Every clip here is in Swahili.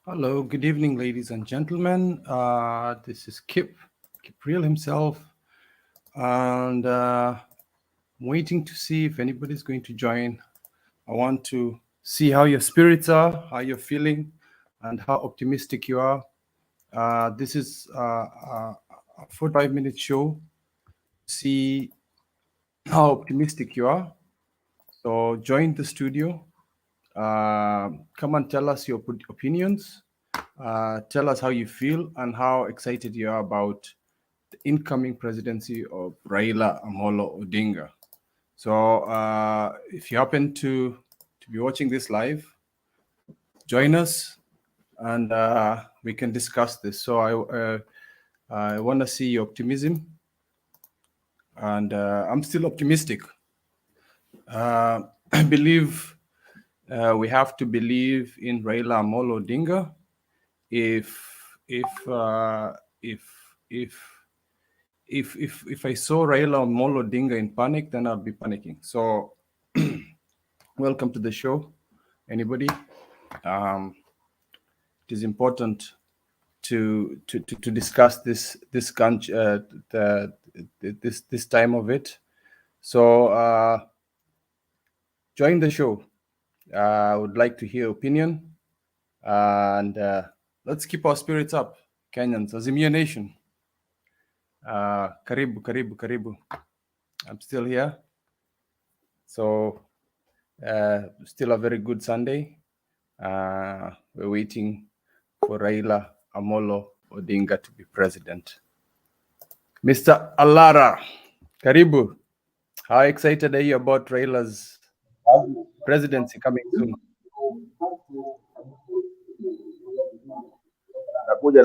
Hello, good evening, ladies and gentlemen. This is Kip Real himself, and I'm waiting to see if anybody's going to join. I want to see how your spirits are, how you're feeling, and how optimistic you are. This is a 45-minute show. See how optimistic you are. So join the studio. Come and tell us your opinions. Tell us how you feel and how excited you are about the incoming presidency of Raila Amolo Odinga. So, if you happen to be watching this live, join us and we can discuss this. So, I want to see your optimism, and I'm still optimistic. I believe we have to believe in Raila Amolo Odinga. If uh, if if if I saw Raila Amolo Odinga in panic, then I'll be panicking. So, welcome to the show, anybody. It is important to discuss this time of it. So, join the show. I would like to hear opinion, and let's keep our spirits up, Kenyans, Azimio Nation. Karibu, karibu, karibu. I'm still here. So, still a very good Sunday. We're waiting for Raila Amolo Odinga to be president. Mr. Alara, karibu. How excited are you about Raila's presidency coming soon? Nakuja.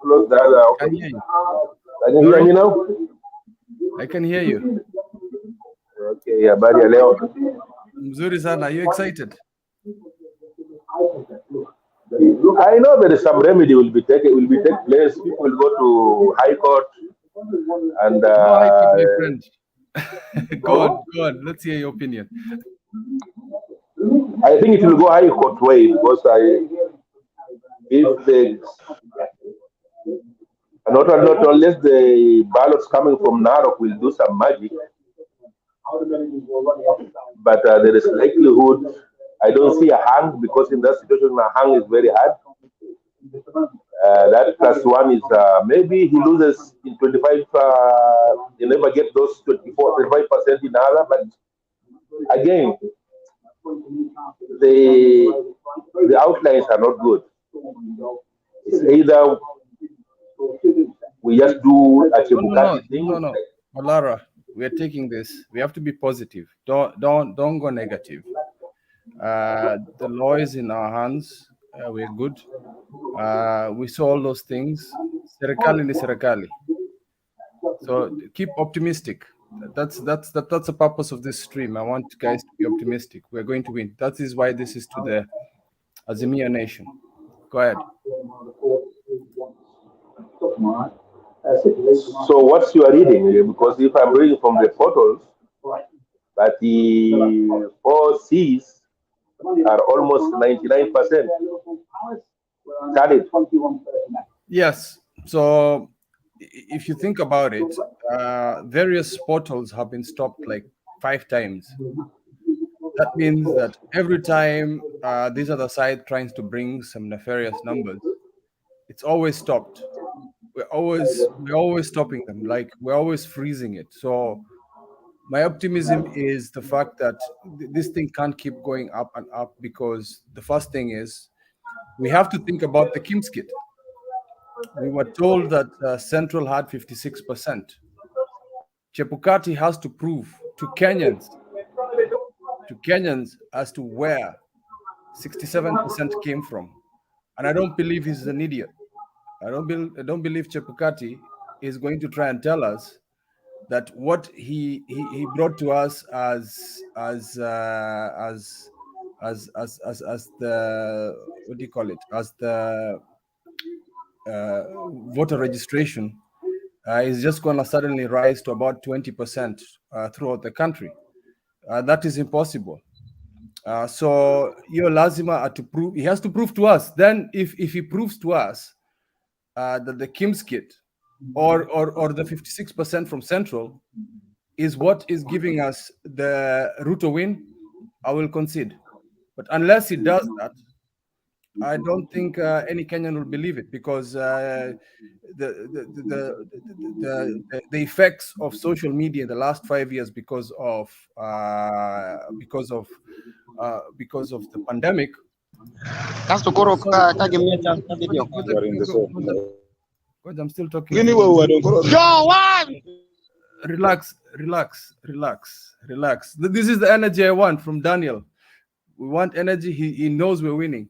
Close the other. I can hear you. Can you hear me now? I can hear you. Okay, habari ya leo. Mzuri sana. Are you excited? I know there is some remedy will be take place. People will go to high court and No, I keep my friend. Go on. Let's hear your opinion. I think it will go high court way because if the not unless the ballots coming from Narok will do some magic, but there is likelihood. I don't see a hang because in that situation a hang is very hard. That plus one is maybe he loses in 25. He never get those 25% in other. But again, the outlines are not good. It's either we just do a Chebukati thing. No. Alara, we are taking this. We have to be positive. Don't go negative. The law is in our hands. We're good. We saw all those things. Serikali ni serikali. So keep optimistic. That's the purpose of this stream. I want you guys to be optimistic. We're going to win. That is why this is to the Azimio Nation. Go ahead. So what's your reading? Because if I'm reading from the photos, that the 4Cs are almost 99%. Yes. So if you think about it, various portals have been stopped like 5 times. That means that every time these other side tries to bring some nefarious numbers, it's always stopped. We're always stopping them. Like we're always freezing it. So my optimism is the fact that this thing can't keep going up and up, because the first thing is we have to think about the Kimskit. We were told that Central had 56%. Chepukati has to prove to Kenyans as to where 67% came from. And I don't believe he's an idiot. I don't believe Chepukati is going to try and tell us that what he brought to us as the, what do you call it, as the voter registration is just going to suddenly rise to about 20% throughout the country. That is impossible. So hiyo lazima to prove, he has to prove to us. Then if he proves to us that the Kim's kit or the 56% from Central is what is giving us the Ruto win, I will concede. But unless he does that, I don't think any Kenyan will believe it, because the effects of social media in the last 5 years because of the pandemic. I'm I'm still talking. Relax. This is the energy I want from Daniel. We want energy. He knows we're winning.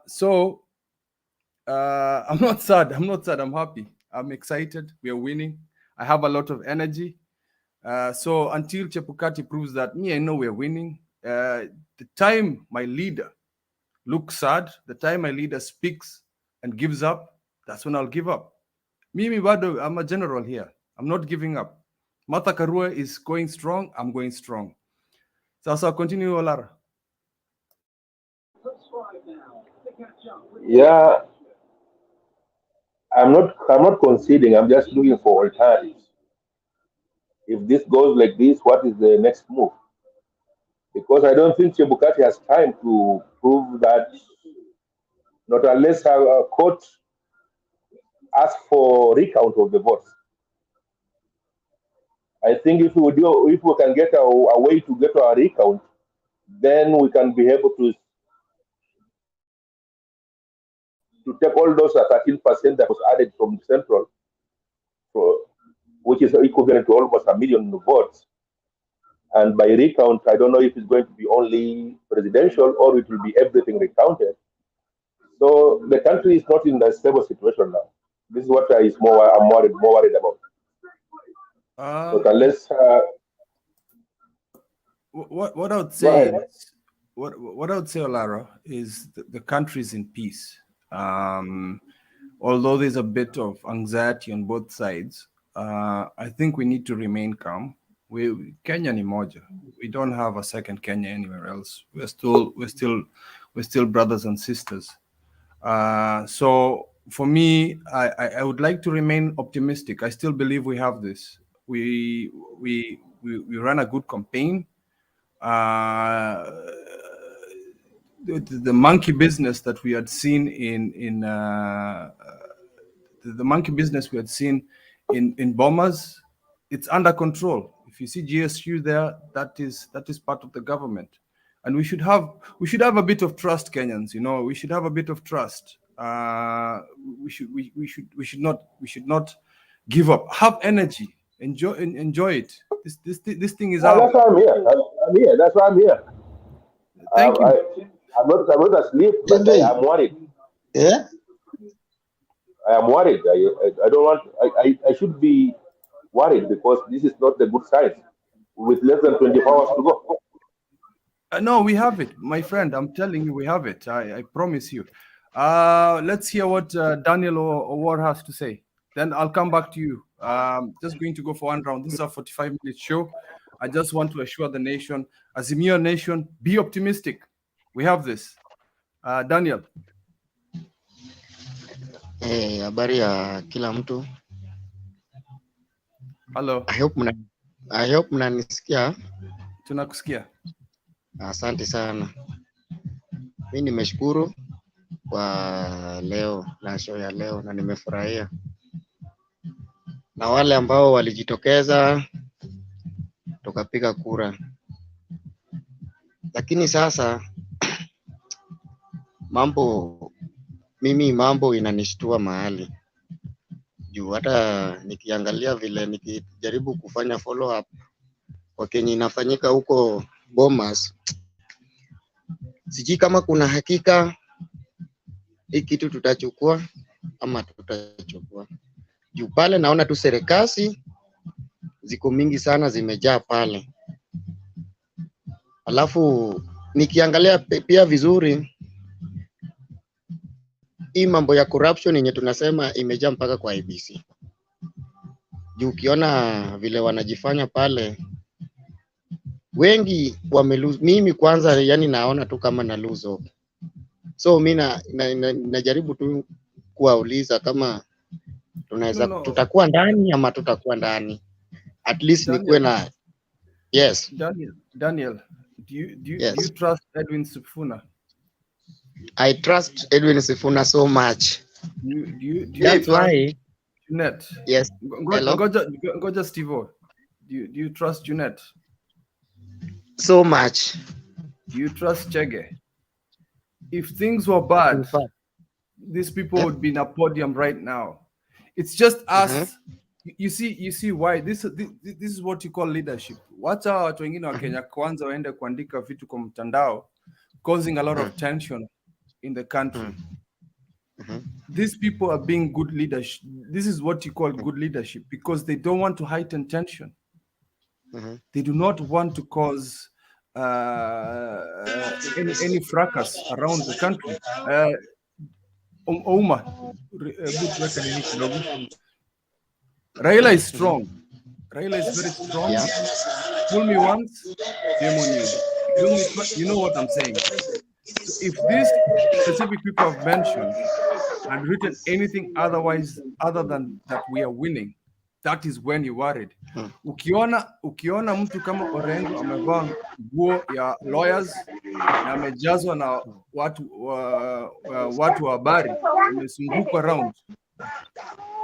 So I'm not sad. I'm happy. I'm excited. We are winning. I have a lot of energy. So until Chebukati proves that, I know we're winning. The time my leader looks sad, the time my leader speaks and gives up, that's when I'll give up. Mimi bado, I'm a general here. I'm not giving up. Martha Karua is going strong. I'm going strong. So I'll continue, Olara. Yeah, I'm not conceding. I'm just looking for alternatives. If this goes like this, what is the next move? Because I don't think Chebukati has time to prove that, not unless a court asks for recount of the votes. I think if we can get a way to get our recount, then we can be able to take all those 13% that was added from Central, which is equivalent to almost 1 million votes. And by recount, I don't know if it's going to be only presidential or it will be everything recounted. So the country is not in a stable situation now. This is what I'm more worried about. But unless what I would say, what I would say, Olara, is the country is in peace. Although there's a bit of anxiety on both sides, I think we need to remain calm. Kenya ni moja. We don't have a second Kenya anywhere else. We're still brothers and sisters. So for me, I would like to remain optimistic. I still believe we have this. We run a good campaign. The monkey business that we had seen the monkey business we had seen in Bomas, it's under control. If you see GSU there, that is part of the government, and we should have a bit of trust, Kenyans. We should have a bit of trust. We should not give up. Have energy. Enjoy it. This thing is out. That's why I'm here. That's why I'm here. Thank you. I'm not asleep, but I am worried. Yeah. I am worried. I don't want. I should be worried because this is not the good sign. With less than 24 hours to go. No, we have it, my friend. I'm telling you, we have it. I promise you. Let's hear what Daniel Owar has to say. Then I'll come back to you. Just going to go for one round. This is a 45-minute show. I just want to assure the nation, Azimio nation, be optimistic. We have this. Daniel. Habari ya kila mtu. Hello. I hope mnanisikia. Tunakusikia. Asante sana. Mimi nimeshukuru kwa leo na show ya leo na nimefurahia. Na wale ambao walijitokeza tukapiga kura. Lakini sasa mambo inanishtua mahali. Juu hata nikiangalia vile nikijaribu kufanya follow up kwa kenye inafanyika huko Bomas, sijui kama kuna hakika hii kitu tutachukua ama tutachukua. Juu pale naona tu serikali ziko mingi sana zimejaa pale. Alafu nikiangalia pia vizuri hii mambo ya corruption yenye tunasema imejaa mpaka kwa IBC. Juu ukiona vile wanajifanya pale, wengi wame lose. Mimi kwanza, yani naona tu kama na lose hope. So mimi najaribu tu kuwauliza kama tunaweza tutakuwa ndani ama tutakuwa ndani, at least nikuwe na yes. Daniel, do you trust Edwin Sifuna? I trust Edwin Sifuna so much. That's why Junet. Yes. Ngoja Stevo. Do you trust Junet? So much. Do you trust Chege? If things were bad, these people would be in a podium right now. It's just us. You see why this is what you call leadership. Wacha watu wengine wa Kenya kwanza waende kuandika vitu kwa mtandao, causing a lot of tension in the country. These people are being good leadership. This is what you call good leadership, because they don't want to heighten tension. They do not want to cause any fracas around the country. Raila is strong. Raila is very strong. Yeah. Fool me once, shame on you. You know what I'm saying. So if these specific people have mentioned and written anything otherwise other than that we are winning, that is when you're worried. Ukiona mtu kama Orengo amevaa nguo ya lawyers na amejazwa na watu wa habari, amezungukwa around,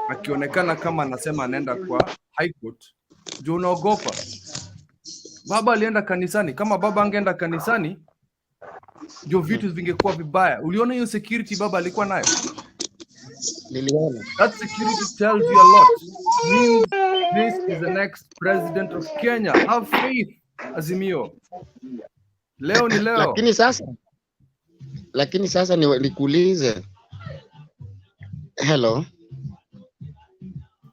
akionekana kama anasema anaenda kwa high court, ndio unaogopa. Baba alienda kanisani. Kama baba angeenda kanisani, ndio vitu vingekuwa vibaya. Uliona hiyo security baba alikuwa nayo? Niliona. That security tells you a lot. Means this is the next president of Kenya. Have faith, Azimio. Leo ni leo. Lakini sasa nikuulize. Hello.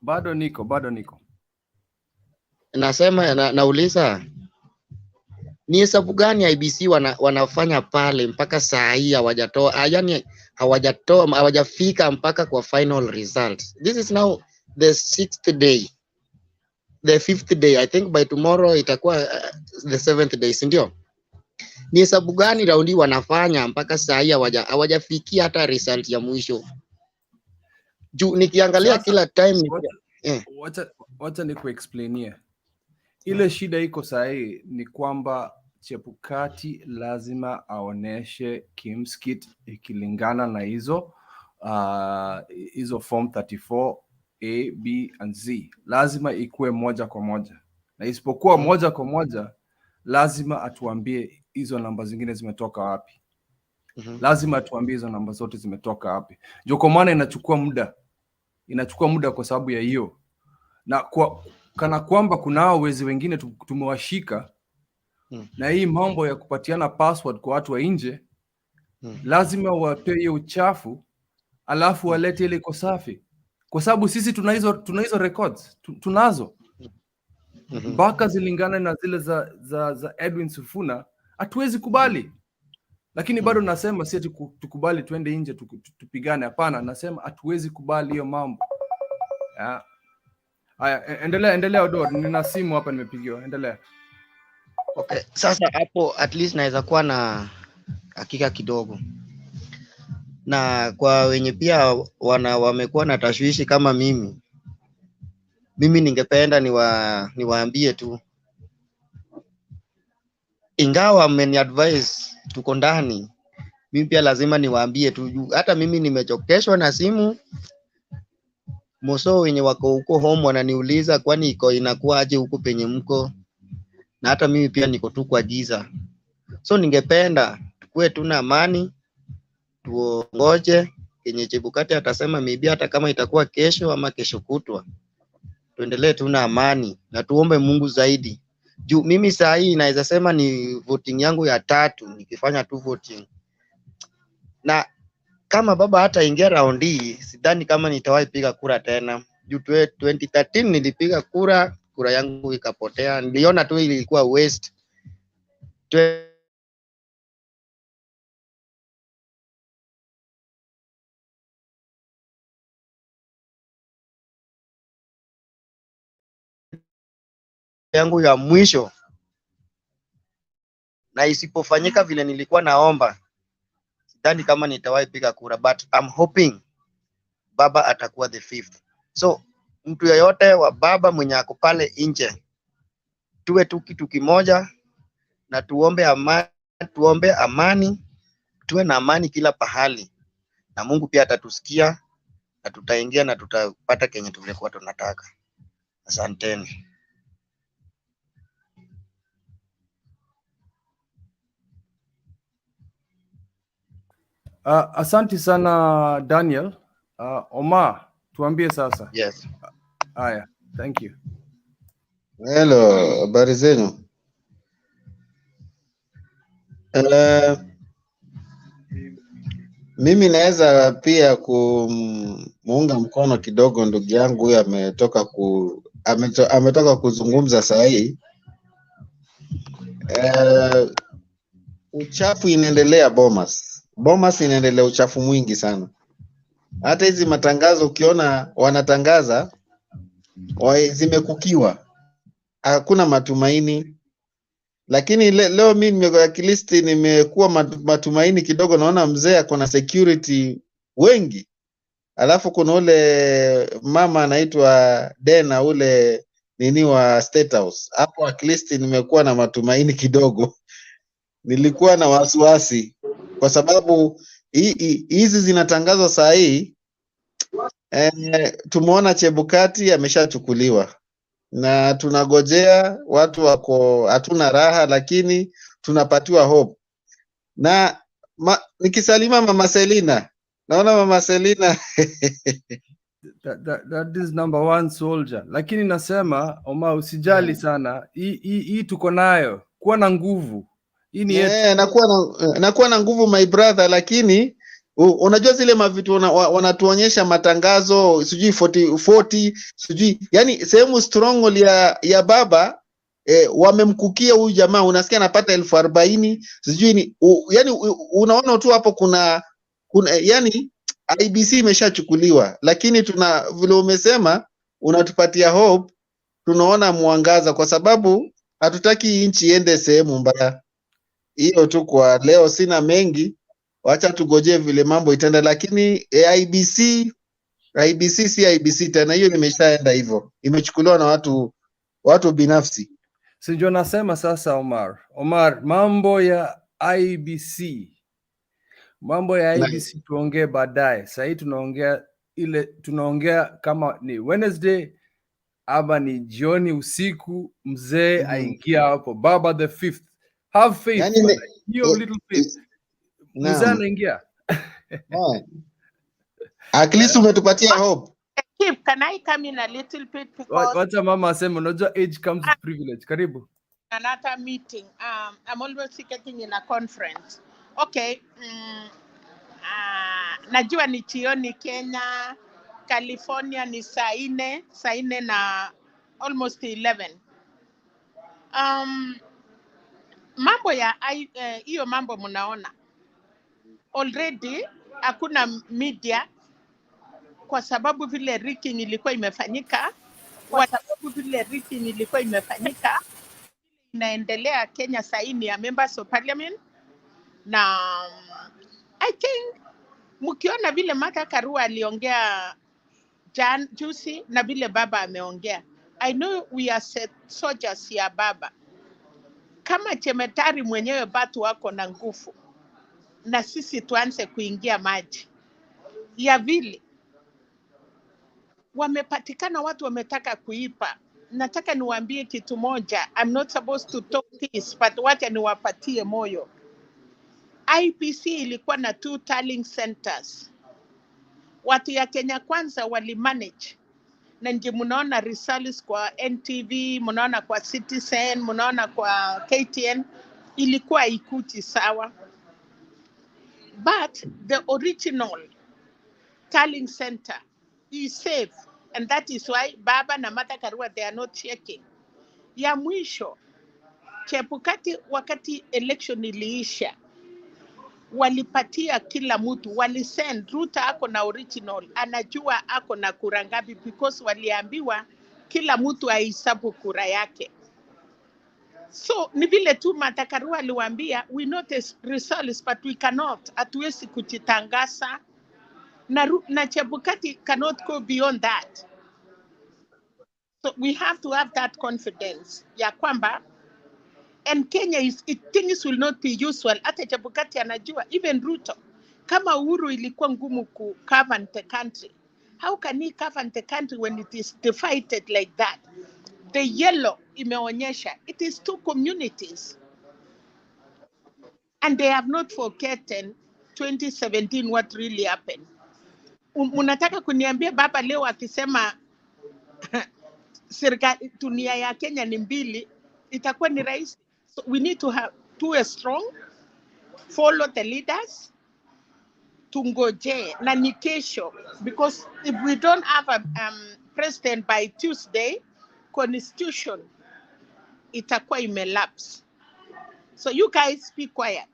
Bado niko. Nasema nauliza, ni hesabu gani IBC wanafanya pale mpaka saa hii hawajafika mpaka kwa final results? This is now the 6th day, the 5th day. I think by tomorrow itakuwa the 7th day, si ndio? Ni hesabu gani raundi wanafanya mpaka saa hii hawajafikia hata result ya mwisho? Juu nikiangalia kila time wacha nikuexplainie. Ile shida iko sahi ni kwamba Chebukati lazima aoneshe kimskit ikilingana na hizo form 34 A, B and Z. Lazima ikue moja kwa moja, na isipokuwa moja kwa moja lazima atuambie hizo namba zingine zimetoka wapi. Lazima atuambie hizo namba zote zimetoka wapi. Ndio kwa maana inachukua muda kwa sababu ya hiyo, na kana kwamba kuna hao wezi wengine tumewashika na hii mambo ya kupatiana password kwa watu wa nje. Lazima watoe hiyo uchafu alafu walete ile iko safi, kwa sababu sisi tuna hizo records tunazo mpaka zilingana na zile za Edwin Sifuna. Hatuwezi kubali, lakini bado nasema si tukubali tuende nje tupigane. Hapana, nasema hatuwezi kubali hiyo mambo. Haya, endelea Odor, nina simu hapa nimepigiwa. Endelea. Okay, sasa hapo at least naweza kuwa na hakika kidogo, na kwa wenye pia wamekuwa na tashwishi kama mimi ningependa niwaambie tu, ingawa mmeniadvise tuko ndani, mimi pia lazima niwaambie tu, hata mimi nimechokeshwa na simu. Moso wenye wako huko home wananiuliza kwani inakuwa aje huko penye mko, na hata mimi pia niko tu kwa giza. So ningependa tukue tu na amani, tuongoje kenye Chebukati atasema, maybe hata kama itakuwa kesho ama kesho kutwa, tuendelee tu na amani na tuombe Mungu zaidi. Juu mimi saa hii naweza sema ni voting yangu ya 3 nikifanya tu voting, na kama baba hata ingia round hii, sidhani kama nitawahi piga kura tena. Juu 2013 nilipiga kura yangu ikapotea, niliona tu ilikuwa waste. Yangu ya mwisho na isipofanyika vile nilikuwa naomba, sidhani kama nitawahi piga kura, but I'm hoping baba atakuwa the 5th. So mtu yeyote wa baba mwenye ako pale nje, tuwe tu kitu kimoja na tuombe amani, tuwe na amani kila pahali, na Mungu pia atatusikia na tutaingia na tutapata kenye tulikuwa tunataka. Asanteni. Asante sana Daniel. Omar, tuambie sasa. Yes. Haya, thank you. Hello, habari zenu? Mimi naweza pia kumuunga mkono kidogo ndugu yangu huyu ametoka kuzungumza saa hii. Uchafu inaendelea Bomas inaendelea uchafu mwingi sana. Hata hizi matangazo ukiona wanatangaza zimekukiwa, hakuna matumaini. Lakini leo mimi nimekuwa matumaini kidogo, naona mzee akona security wengi. Alafu kuna ule mama anaitwa Dena ule nini wa State House. Hapo at least nimekuwa na matumaini kidogo. Nilikuwa na wasiwasi kwa sababu hizi zinatangazwa saa hii. Tumeona Chebukati ameshachukuliwa na tunagojea, watu wako hatuna raha, lakini tunapatiwa hope. Na nikisalima Mama Selina, naona Mama Selina that is number 1 soldier. Lakini nasema Omar, usijali sana, hii tuko nayo, kuwa na nguvu. Hii ni yetu. Nakuwa na nguvu my brother, lakini unajua zile mavitu wanatuonyesha matangazo sijui 40 sijui, yani sehemu stronghold ya baba wamemkukia huyu jamaa, unasikia anapata 40,000 sijui ni yani unaona tu hapo kuna yani IBC imeshachukuliwa, lakini vile umesema unatupatia hope, tunaona mwangaza, kwa sababu hatutaki nchi iende sehemu mbaya. Hiyo tu kwa leo, sina mengi, wacha tugoje vile mambo itaenda, lakini IBC si IBC tena, hiyo imeshaenda hivyo, imechukuliwa na watu binafsi. Sio nasema sasa Omar, mambo ya IBC tuongee baadaye. Sasa hii tunaongea kama ni Wednesday ama ni jioni usiku, mzee aingia hapo, baba the 5th. Have faith, yani, little faith. Mzee anaingia. At least umetupatia hope. Can I come in a little bit because wacha mama asema, unajua age comes with privilege. Karibu. Another meeting. I'm always getting in a conference. Okay. Najua ni jioni Kenya, California ni saa 4 na almost 11. Mambo ya hiyo mambo mnaona already hakuna media, kwa sababu vile rigging ilikuwa imefanyika, inaendelea Kenya saini ya members of parliament. Na I think mkiona vile Martha Karua aliongea juzi na vile baba ameongea, I know we are soldiers ya baba. Kama Chemetari mwenyewe batu wako na nguvu, na sisi tuanze kuingia maji ya vile wamepatikana watu wametaka kuipa. Nataka niwaambie kitu moja, I'm not supposed to talk this, but wacha niwapatie moyo. IPC ilikuwa na 2 tallying centers. Watu ya Kenya Kwanza wali manage, na ndio mnaona results kwa NTV, mnaona kwa Citizen, mnaona kwa KTN, ilikuwa ikuti sawa. But the original tallying center is safe, and that is why baba na Martha Karua they are not checking. Ya mwisho Chebukati, wakati election iliisha, walipatia kila mtu, walisend Ruto ako na original, anajua ako na kura ngapi, because waliambiwa kila mtu ahesabu kura yake. So ni vile tu Martha Karua aliwaambia, we know the results but we cannot, hatuwezi kujitangaza na Chebukati cannot go beyond that. So we have to have that confidence ya kwamba, and Kenya things will not be usual. Hata Chebukati anajua, even Ruto, kama Uhuru ilikuwa ngumu ku govern the country, how can he govern the country when it is divided like that? The yellow imeonyesha, it is two communities. And they have not forgotten 2017 what really happened. Unataka kuniambia baba leo akisema serikali dunia ya Kenya ni mbili, itakuwa ni rahisi? So we need to have a strong, follow the leaders, tungoje na ni kesho, because if we don't have a president by Tuesday, constitution itakuwa imelapse. So you guys be quiet.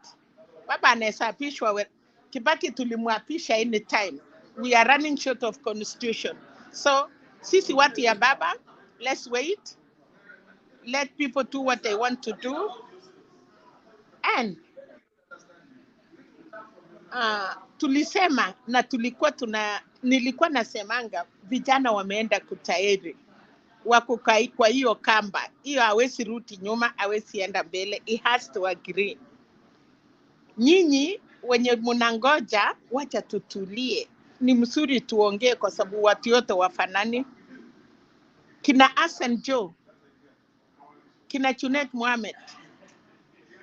Baba anaweza apishwa, Kibaki tulimwapisha anytime. We are running short of constitution. So sisi watu ya baba, let's wait. Let people do what they want to do. And tulisema na nilikuwa nasemanga vijana wameenda kutairi, wako kwa hiyo kamba hiyo, hawezi rudi nyuma, hawezi enda mbele, he has to agree. Nyinyi wenye mnangoja, wacha tutulie, ni mzuri tuongee, kwa sababu watu wote wafanani. Kina Hassan Joe, kina Junet Mohamed,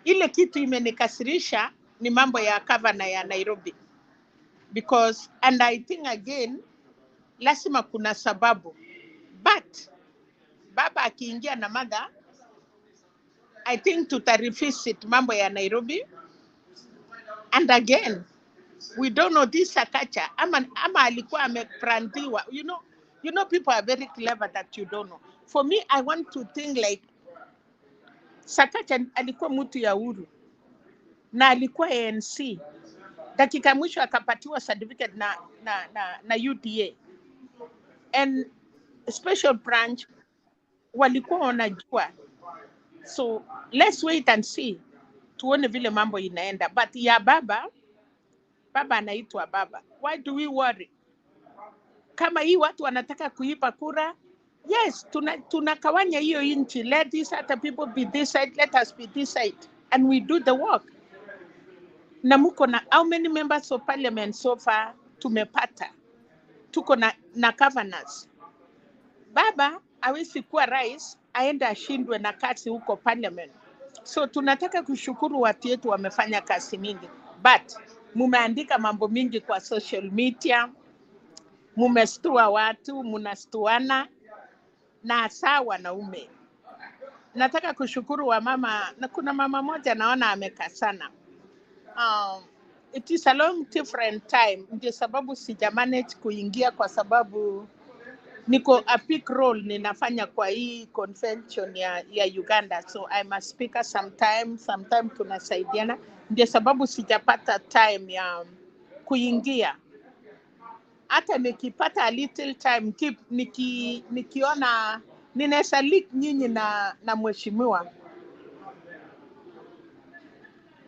ile kitu imenikasirisha ni mambo ya governor ya Nairobi, because and I think again lazima kuna sababu, but baba akiingia na mother, I think tutarevisit mambo ya Nairobi. And again, we don't know this Sakacha ama alikuwa ameprandiwa. You know people are very clever that you don't know. For me, I want to think like Sakacha alikuwa mtu ya uhuru na alikuwa ANC, dakika mwisho akapatiwa certificate na UDA, and special branch walikuwa wanajua. So let's wait and see, tuone vile mambo inaenda. But ya baba anaitwa baba, why do we worry? Kama hii watu wanataka kuipa kura, yes, tunakawanya hiyo inchi, let these other people be this side, let us be this side, and we do the work. Na muko na how many members of parliament so far tumepata? Tuko na governors. Baba hawezi kuwa rais aende ashindwe na kazi huko parliament. So tunataka kushukuru watu wetu, wamefanya kazi mingi, but mumeandika mambo mingi kwa social media, mumestua watu, munastuana na hasa wanaume. Nataka kushukuru wa mama, na kuna mama moja naona amekasana. It is a long different time, ndio sababu sija manage kuingia, kwa sababu niko a big role ninafanya kwa hii convention ya Uganda, so I must speak sometime tunasaidiana, ndio sababu sijapata time ya kuingia. Hata nikipata a little time nikiona ninaweza leak nyinyi na mheshimiwa,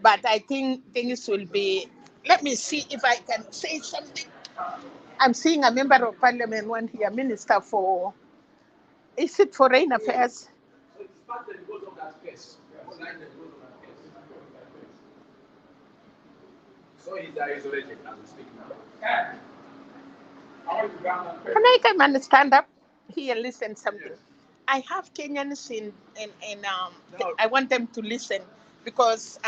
but I think things will be, let me see if I can say something. I'm seeing a member of parliament, one here, minister for, is it foreign affairs? So he's isolated as we speak now. Can I come and stand up here and listen something? I have Kenyans in I want them to listen, because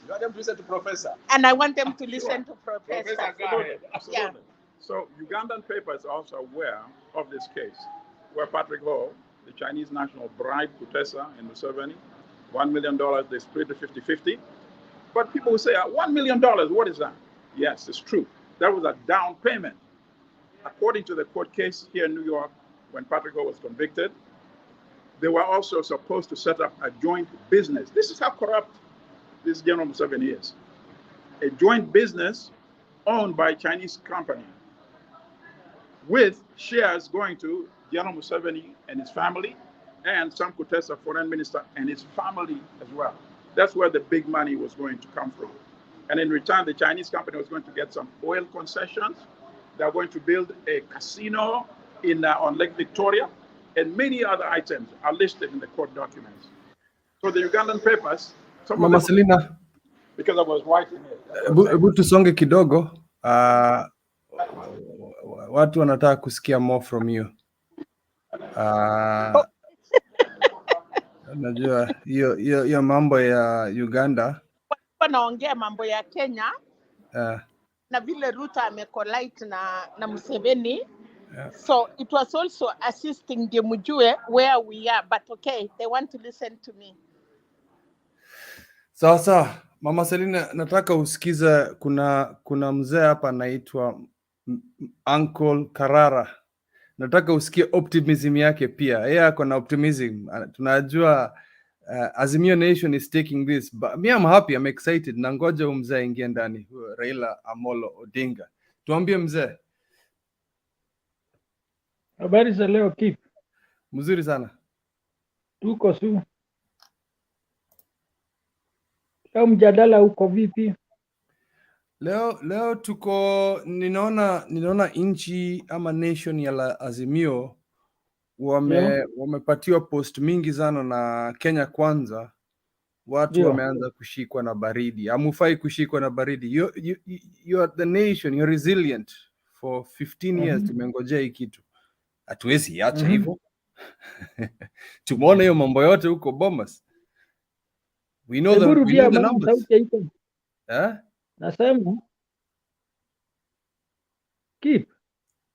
You want them to listen to Professor? and I want them to listen to Professor. Professor, go ahead. Absolutely. Yeah. So Ugandan papers are also aware of this case, where Patrick Ho, the Chinese national, bribed Kutesa and Museveni, $1 million, they split it 50-50. But people will say, $1 million, what is that? Yes, it's true. That was a down payment. According to the court case here in New York, when Patrick Ho was convicted, they were also supposed to set up a joint business. This is how corrupt this General Museveni is. A joint business owned by a Chinese company, with shares going to General Museveni and his family, and Sam Kutesa, foreign minister, and his family as well. That's where the big money was going to come from. And in return, the Chinese company was going to get some oil concessions. They're going to build a casino on Lake Victoria, and many other items are listed in the court documents. So the Ugandan papers, Mama Selina, because I was writing it. Hebu tusonge kidogo. Watu wanataka kusikia more from you. Najua hiyo mambo ya Uganda. Wanaongea mambo ya Kenya. Na vile Ruto amekolite na Museveni. So it was also assisting ndio mjue where we are, but okay, they want to listen to me. Sasa Mama Selina, nataka usikize, kuna mzee hapa anaitwa Uncle Karara. Nataka usikie optimism yake pia. Yeye ako na optimism. Tunajua Azimio Nation is taking this. But me, I'm happy, I'm excited. Na ngoja mzee aingie ndani, Raila Amolo Odinga. Tuambie mzee. Habari za leo Kip? Mzuri sana. Tuko su. Leo mjadala uko vipi? Leo tuko ninaona nchi ama nation ya Azimio wamepatiwa post mingi sana na Kenya Kwanza. Watu wameanza kushikwa na baridi. Hamufai kushikwa na baridi. You are the nation, you're resilient. For 15 years tumengojea hii kitu. Hatuwezi acha hivyo. Tumeona hiyo mambo yote huko Bomas. We know the numbers. Nasema Kip,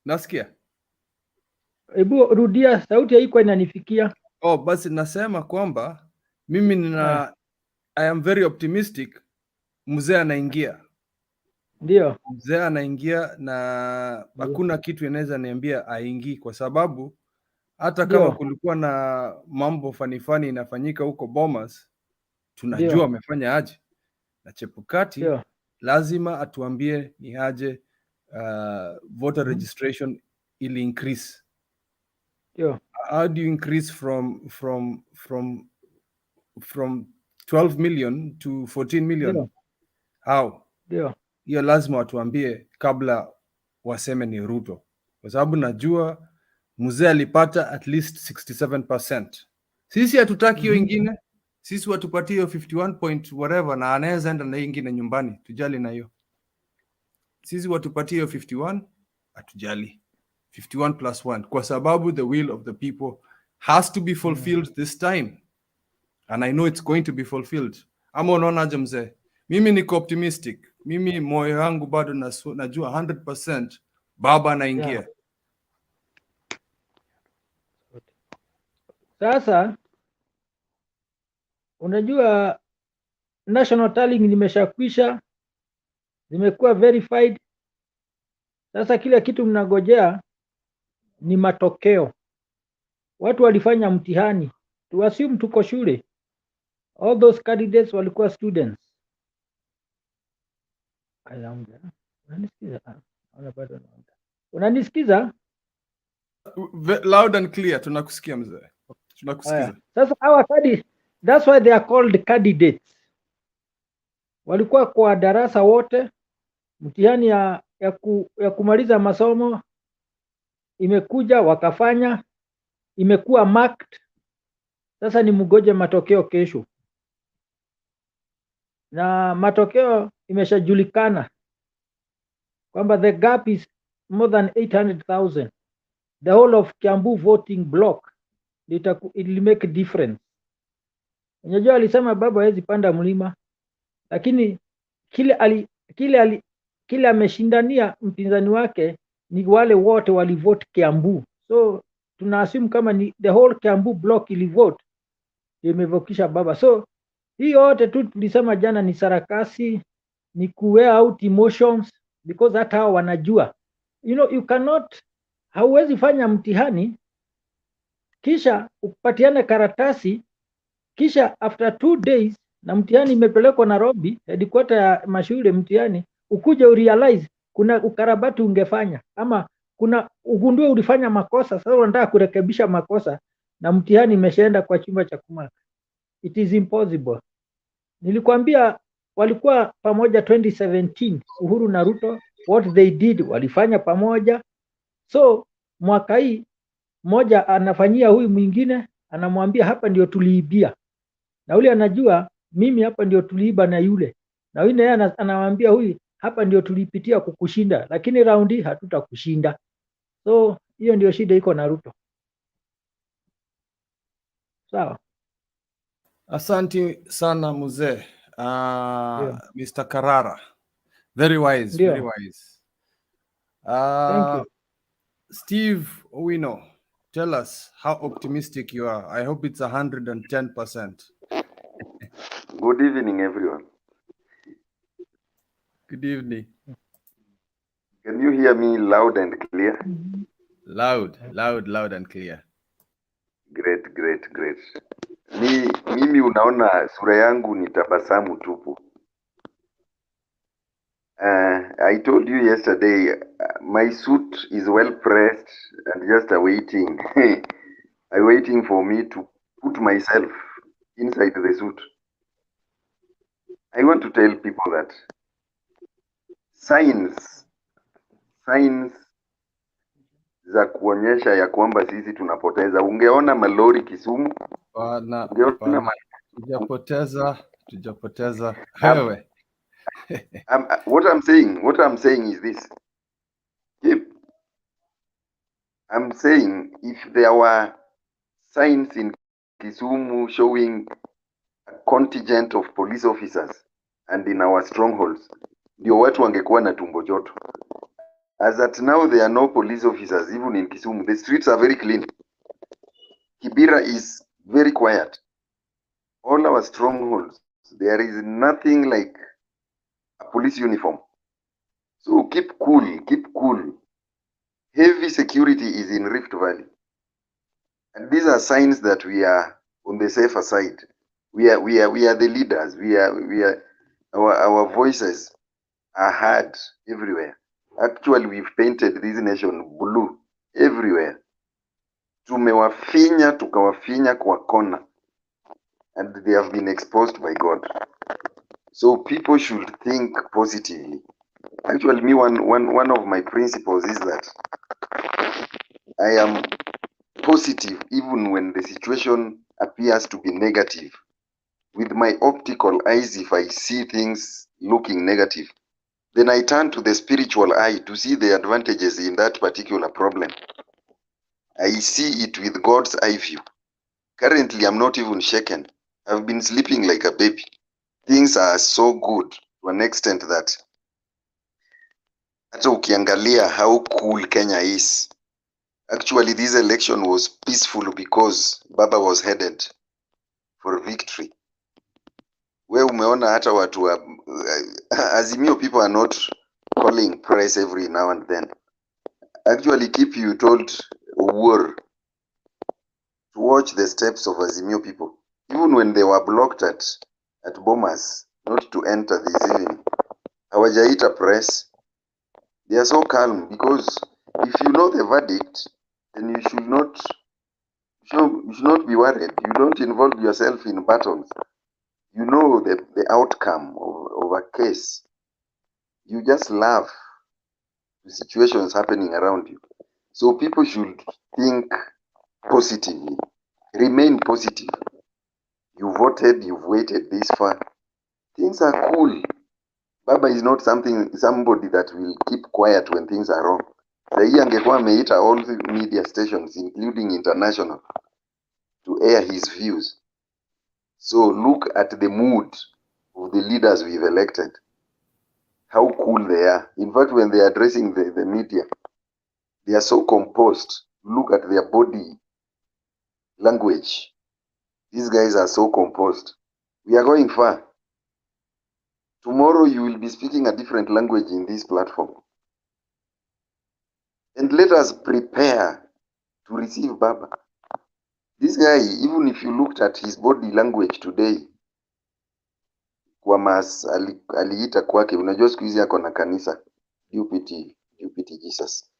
nasikia. Hebu rudia, sauti haiko inanifikia. Basi nasema kwamba mimi I am very optimistic. Mzee anaingia. Ndio. Mzee anaingia na hakuna kitu inaweza niambia aingii, kwa sababu hata kama kulikuwa na mambo fani inafanyika huko Bomas, tunajua amefanya aje. Na Chebukati lazima atuambie ni aje voter registration ili increase. How do you increase from 12 million to 14 million? How? Hiyo lazima watuambie kabla waseme ni Ruto, kwa sababu najua mzee alipata at least 67%. Sisi hatutaki hiyo ingine. Sisi watupatie hiyo 51 point whatever, na anaweza enda na ingine nyumbani, tujali na hiyo. Sisi watupatie hiyo 51, atujali 51 plus 1, kwa sababu the will of the people has to be fulfilled this time, and I know it's going to be fulfilled. Ama unaona aje mzee? Mimi niko optimistic. Mimi moyo wangu bado najua 100% baba anaingia. Sasa unajua national tallying nimeshakwisha, zimekuwa verified. Sasa kila kitu mnagojea ni matokeo. Watu walifanya mtihani, to assume tuko shule. All those candidates walikuwa students. Unanisikiza? Loud and clear, tunakusikia mzee. Tunakusikiza. Sasa hawa that's why they are called candidates. Walikuwa kwa darasa wote, mtihani ya kumaliza masomo imekuja, wakafanya, imekuwa marked. Sasa ni mgoje matokeo kesho. Na matokeo imeshajulikana kwamba the gap is more than 800,000. The whole of Kiambu voting block it will make a difference. Unajua alisema baba hawezi panda mlima, lakini kile ameshindania mpinzani wake ni wale wote walivote Kiambu. So tunaassume kama ni the whole Kiambu block ilivote imevokisha baba. So hii yote tu tulisema jana ni sarakasi, ni kuwear out emotions, because hata hao wanajua. You cannot, hauwezi fanya mtihani kisha upatiane karatasi, kisha after 2 days na mtihani imepelekwa Nairobi, headquarter ya mashule mtihani, ukuje urealize kuna ukarabati ungefanya, ama kuna ugundue ulifanya makosa, sasa unataka kurekebisha makosa. na mtihani imeshaenda kwa chumba cha kumaka. It is impossible. Nilikwambia walikuwa pamoja 2017 Uhuru na Ruto, what they did walifanya pamoja. So mwaka hii mmoja anafanyia huyu mwingine, anamwambia hapa ndio tuliibia, na yule anajua mimi hapa ndio tuliiba na yule, na yule naye anamwambia huyu hapa ndio tulipitia kukushinda, lakini raundi hatutakushinda. So hiyo ndio shida iko na Ruto. Sawa. Asante sana mzee. Ndio. Mr. Karara. Very wise, Ndio. very wise. Thank you. Steve Owino, tell us how optimistic you are. I hope it's 110%. Good evening, everyone. Good evening. Can you hear me loud and clear? Loud, loud, loud and clear. Great, great, great. Mimi unaona sura yangu ni tabasamu tupu. I told you yesterday, my suit is well pressed and just awaiting. Waiting for me to put myself inside the suit. I want to tell people that signs za kuonyesha ya kwamba sisi tunapoteza. Ungeona malori Kisumu. Bana, tujapoteza. Wewe. What I'm saying is this. I'm saying if there were signs in Kisumu showing a contingent of police officers and in our strongholds, ndio watu wangekuwa na tumbo joto. As at now, there are no police officers even in Kisumu. The streets are very clean. Kibera is very quiet. All our strongholds, there is nothing like a police uniform. So keep cool, keep cool. Heavy security is in Rift Valley. And these are signs that we are on the safer side. We are the leaders. Our voices are heard everywhere. Actually, we've painted this nation blue everywhere. Tumewafinya, tukawafinya kwa kona. And they have been exposed by God. So people should think positively. Actually, me, one of my principles is that I am positive even when the situation appears to be negative. With my optical eyes, if I see things looking negative, then I turn to the spiritual eye to see the advantages in that particular problem. I see it with God's eye view. Currently, I'm not even shaken. I've been sleeping like a baby. Things are so good to an extent that hata ukiangalia how cool Kenya is. Actually, this election was peaceful because Baba was headed for victory. We umeona hata watu wa Azimio people are not calling press every now and then. Actually, you told war to watch the steps of Azimio people. Even when they were blocked at Bomas not to enter this evening. Hawajaita press. They are so calm because if you know the verdict, then you should not be worried. You don't involve yourself in battles. You know the outcome of a case. You just laugh the situations happening around you. So people should think positively. Remain positive. You voted, you've waited this far. Things are cool. Baba is not somebody that will keep quiet when things are wrong. Sahi angekuwa ameita all the media stations, including international, to air his views. So look at the mood of the leaders we've elected. How cool they are. In fact, when they are addressing the media, they are so composed. Look at their body language. These guys are so composed. We are going far. Tomorrow you will be speaking a different language in this platform. And let us prepare to receive Baba. This guy, even if you looked at his body language today, kwa mas aliita kwake, unajua siku hizi ako na kanisa, UPT Jesus.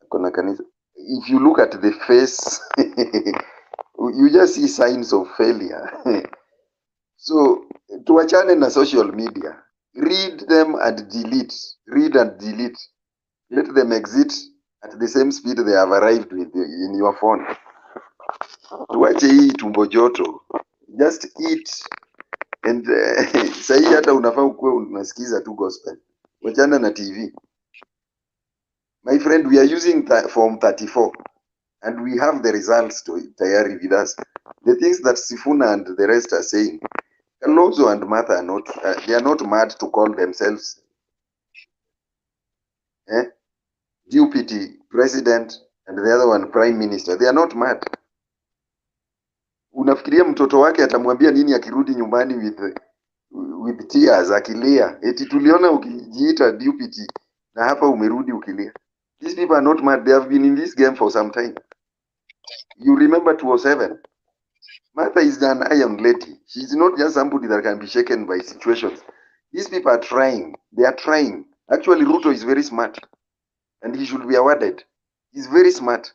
Ako na kanisa. If you look at the face you just see signs of failure. So tuachane na social media, read them and delete, read and delete, let them exit at the same speed they have arrived with in your phone. Tuache hii tumbo joto, just eat and sahi hata unafaa ukuwe unasikiza tu gospel, wachana na TV. My friend, we are using form 34 and we have the results tayari with us. The things that Sifuna and the rest are saying, Kalonzo and Martha are not, they are not mad to call themselves deputy president and the other one prime minister. They are not mad. Unafikiria mtoto wake atamwambia nini akirudi nyumbani with tears akilia eti tuliona ukijiita deputy na hapa umerudi ukilia? These people are not mad. They have been in this game for some time. You remember 2007? Martha is an iron lady. She's not just somebody that can be shaken by situations. These people are trying. They are trying. Actually, Ruto is very smart and he should be awarded. He's very smart.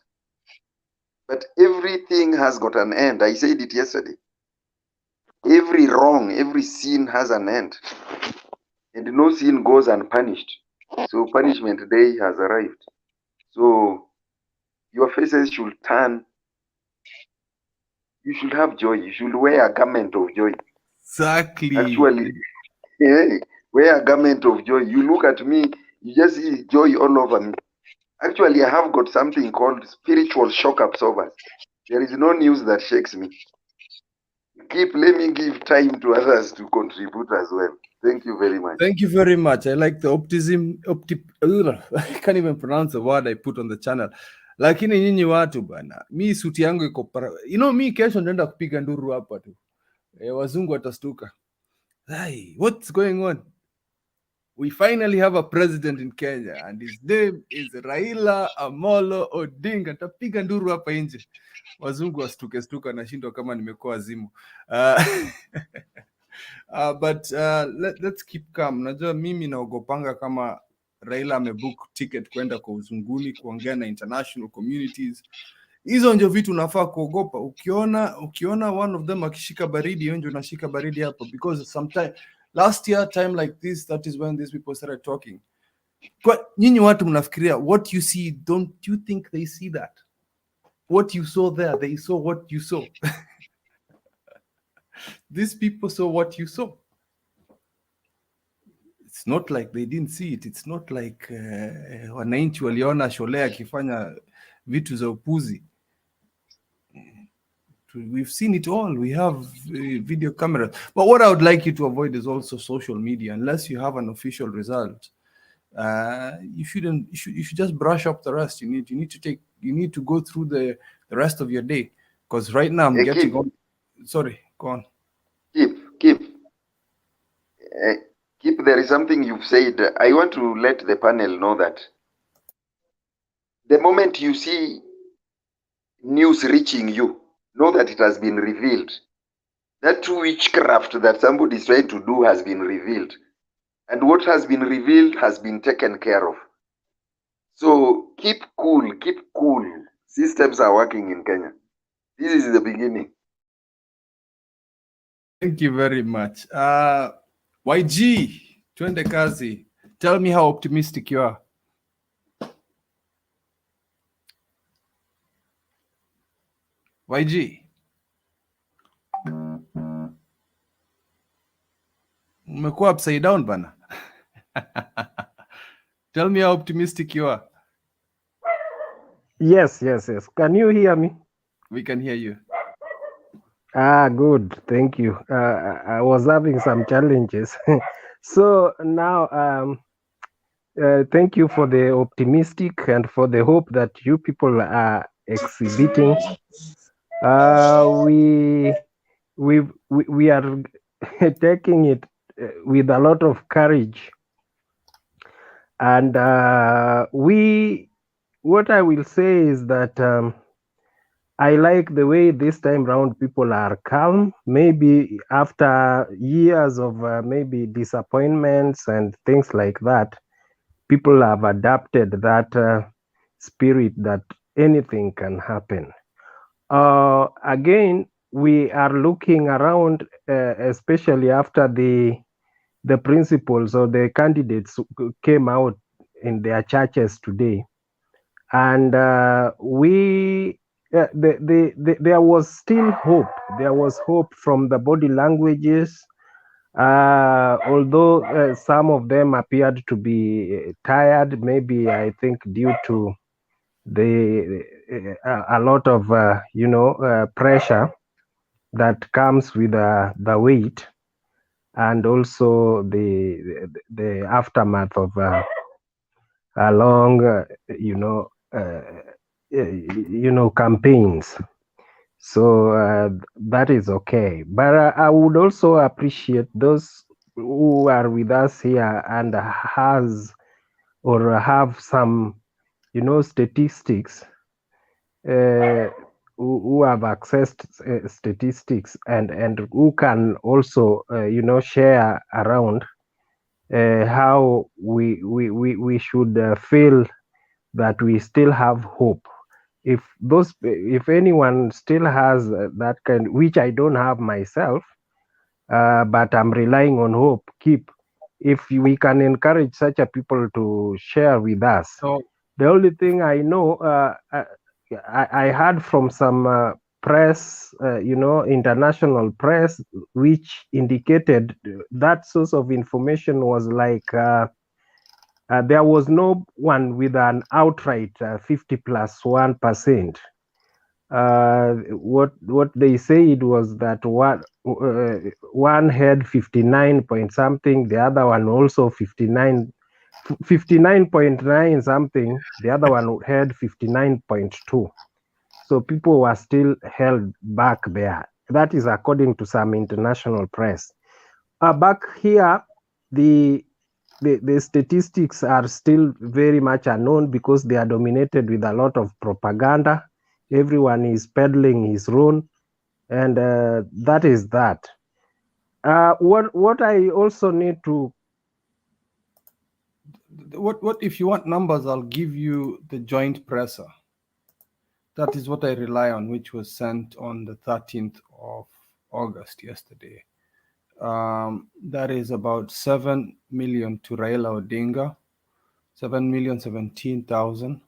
But everything has got an end. I said it yesterday. Every wrong, every sin has an end. And no sin goes unpunished. So punishment day has arrived. So your faces should turn. You should have joy. You should wear a garment of joy. Exactly. Actually, wear a garment of joy. You look at me, you just see joy all over me. Actually, I have got something called spiritual shock absorbers. There is no news that shakes me. Let me give time to others to contribute as well. Thank you very much. Thank you very much. I like the optimism. I can't even pronounce the word I put on the channel. Lakini nyinyi watu bana, mi suti yangu iko mi kesho naenda kupiga nduru hapa tu. Wazungu watastuka. Hey, what's going on? We finally have a president in Kenya and his name is Raila Amolo Odinga. Tapiga nduru hapa nje. Wazungu wastuka nashindwa kama nimekuwa azimu. But let's keep calm. Najua mimi naogopanga kama Raila amebook ticket kwenda kwa uzunguni kuongea na international communities. Hizo ndio vitu unafaa kuogopa. Ukiona one of them akishika baridi, hiyo ndio unashika baridi hapo, because sometime last year time like this, that is when these people started talking. Kwa nyinyi watu mnafikiria what you see, don't you think they see that? What you saw there, they saw what you saw. These people saw what you saw. It's not like they didn't see it. It's not like wananchi waliona Shole akifanya vitu za upuzi. We've seen it all. We have video cameras. But what I would like you to avoid is also social media. Unless you have an official result, you should just brush up the rest. You need to go through the rest of your day. Because right now I'm getting on. Sorry, go on. Keep, there is something you've said. I want to let the panel know that the moment you see news reaching you, know that it has been revealed. That witchcraft that somebody is trying to do has been revealed. And what has been revealed has been taken care of. So keep cool, keep cool. Systems are working in Kenya. This is the beginning. Thank you very much. YG, twende kazi. Tell me how optimistic you are. YG. Umekuwa upside down bana. Tell me how optimistic you are. Yes. Can you hear me? We can hear you. Good. Thank you. I was having some challenges. So now, thank you for the optimistic and for the hope that you people are exhibiting. We are taking it with a lot of courage, and what I will say is that I like the way this time round people are calm. Maybe after years of maybe disappointments and things like that, people have adapted that spirit that anything can happen. again, we are looking around, especially after the principals or the candidates came out in their churches today, and there was still hope. There was hope from the body languages, although some of them appeared to be tired, maybe I think due to a lot of pressure that comes with the weight, and also the aftermath of a long campaigns. So that is okay, but I would also appreciate those who are with us here and have some statistics, who have accessed statistics, and who can also share around how we should feel that we still have hope. If anyone still has that kind, which I don't have myself, but I'm relying on hope. If we can encourage such a people to share with us. So the only thing I know, I heard from some press, international press, which indicated that source of information was like there was no one with an outright 50+1%. What they said was that one had 59 point something, the other one also 59.9 something, the other one had 59.2. So people were still held back there. That is according to some international press. Back here, the statistics are still very much unknown because they are dominated with a lot of propaganda. Everyone is peddling his own, and that is that. What I also need to what if you want numbers, I'll give you the joint presser. That is what I rely on, which was sent on the 13th of August, yesterday. That is about 7 million to Raila Odinga, 7,017,000,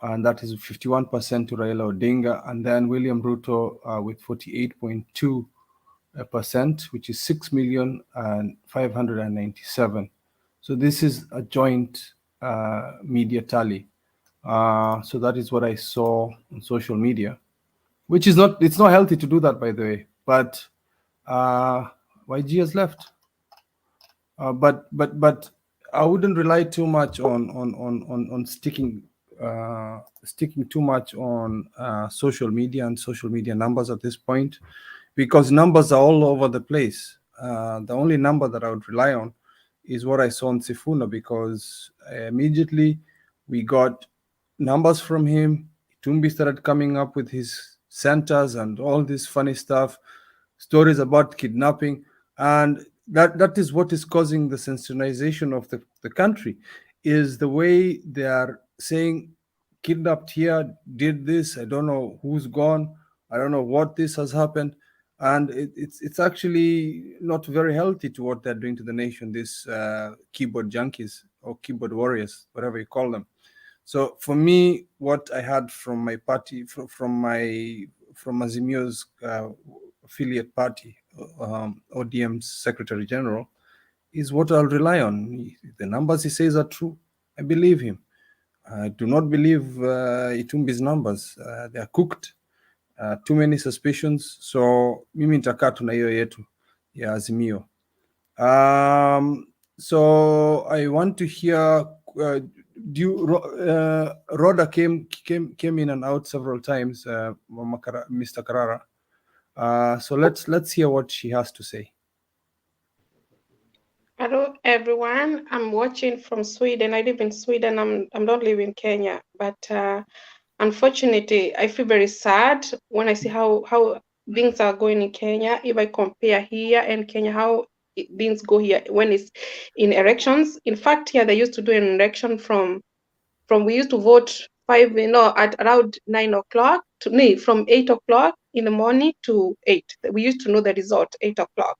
and that is 51% to Raila Odinga, and then William Ruto with 48.2%, which is 6,597,000. So this is a joint media tally. So that is what I saw on social media, which is it's not healthy to do that, by the way, but YG has left. But I wouldn't rely too much on sticking too much on social media and social media numbers at this point, because numbers are all over the place. The only number that I would rely on is what I saw on Sifuna, because immediately we got numbers from him. Tumbi started coming up with his centers and all this funny stuff, stories about kidnapping, and that is what is causing the sensitization of the country, is the way they are saying kidnapped here, did this, I don't know who's gone, I don't know what this has happened, and it's actually not very healthy to what they're doing to the nation, these keyboard junkies or keyboard warriors, whatever you call them. So for me, what I had from my party, from Azimio's affiliate party, ODM's Secretary General, is what I'll rely on. The numbers he says are true, I believe him. I do not believe Itumbi's numbers. They are cooked. Too many suspicions. So mimi nitakaa tu na hiyo yetu ya Azimio. So I want to hear. Rhoda came in and out several times, Mr. Carrara. So let's hear what she has to say. Hello everyone, I'm watching from Sweden. I live in Sweden. I don't live in Kenya, but unfortunately I feel very sad when I see how things are going in Kenya. If I compare here and Kenya, how things go here when it's in elections. In fact, here they used to do an election from we used to vote at around 9 o'clock from 8 o'clock in the morning to 8. We used to know the result 8 o'clock.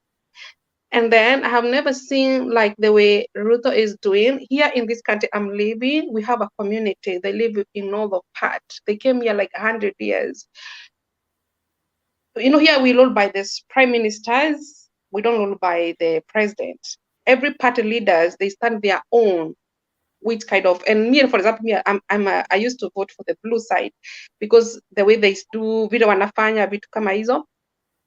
And then I have never seen like the way Ruto is doing. Here in this country I'm living, we have a community. They live in northern part. They came here like 100 years. Here we rule by this prime ministers. We don't rule by the president. Every party leaders, they stand their own. Which kind of, and me, for example, I used to vote for the blue side because the way they do vile wanafanya vitu kama hizo.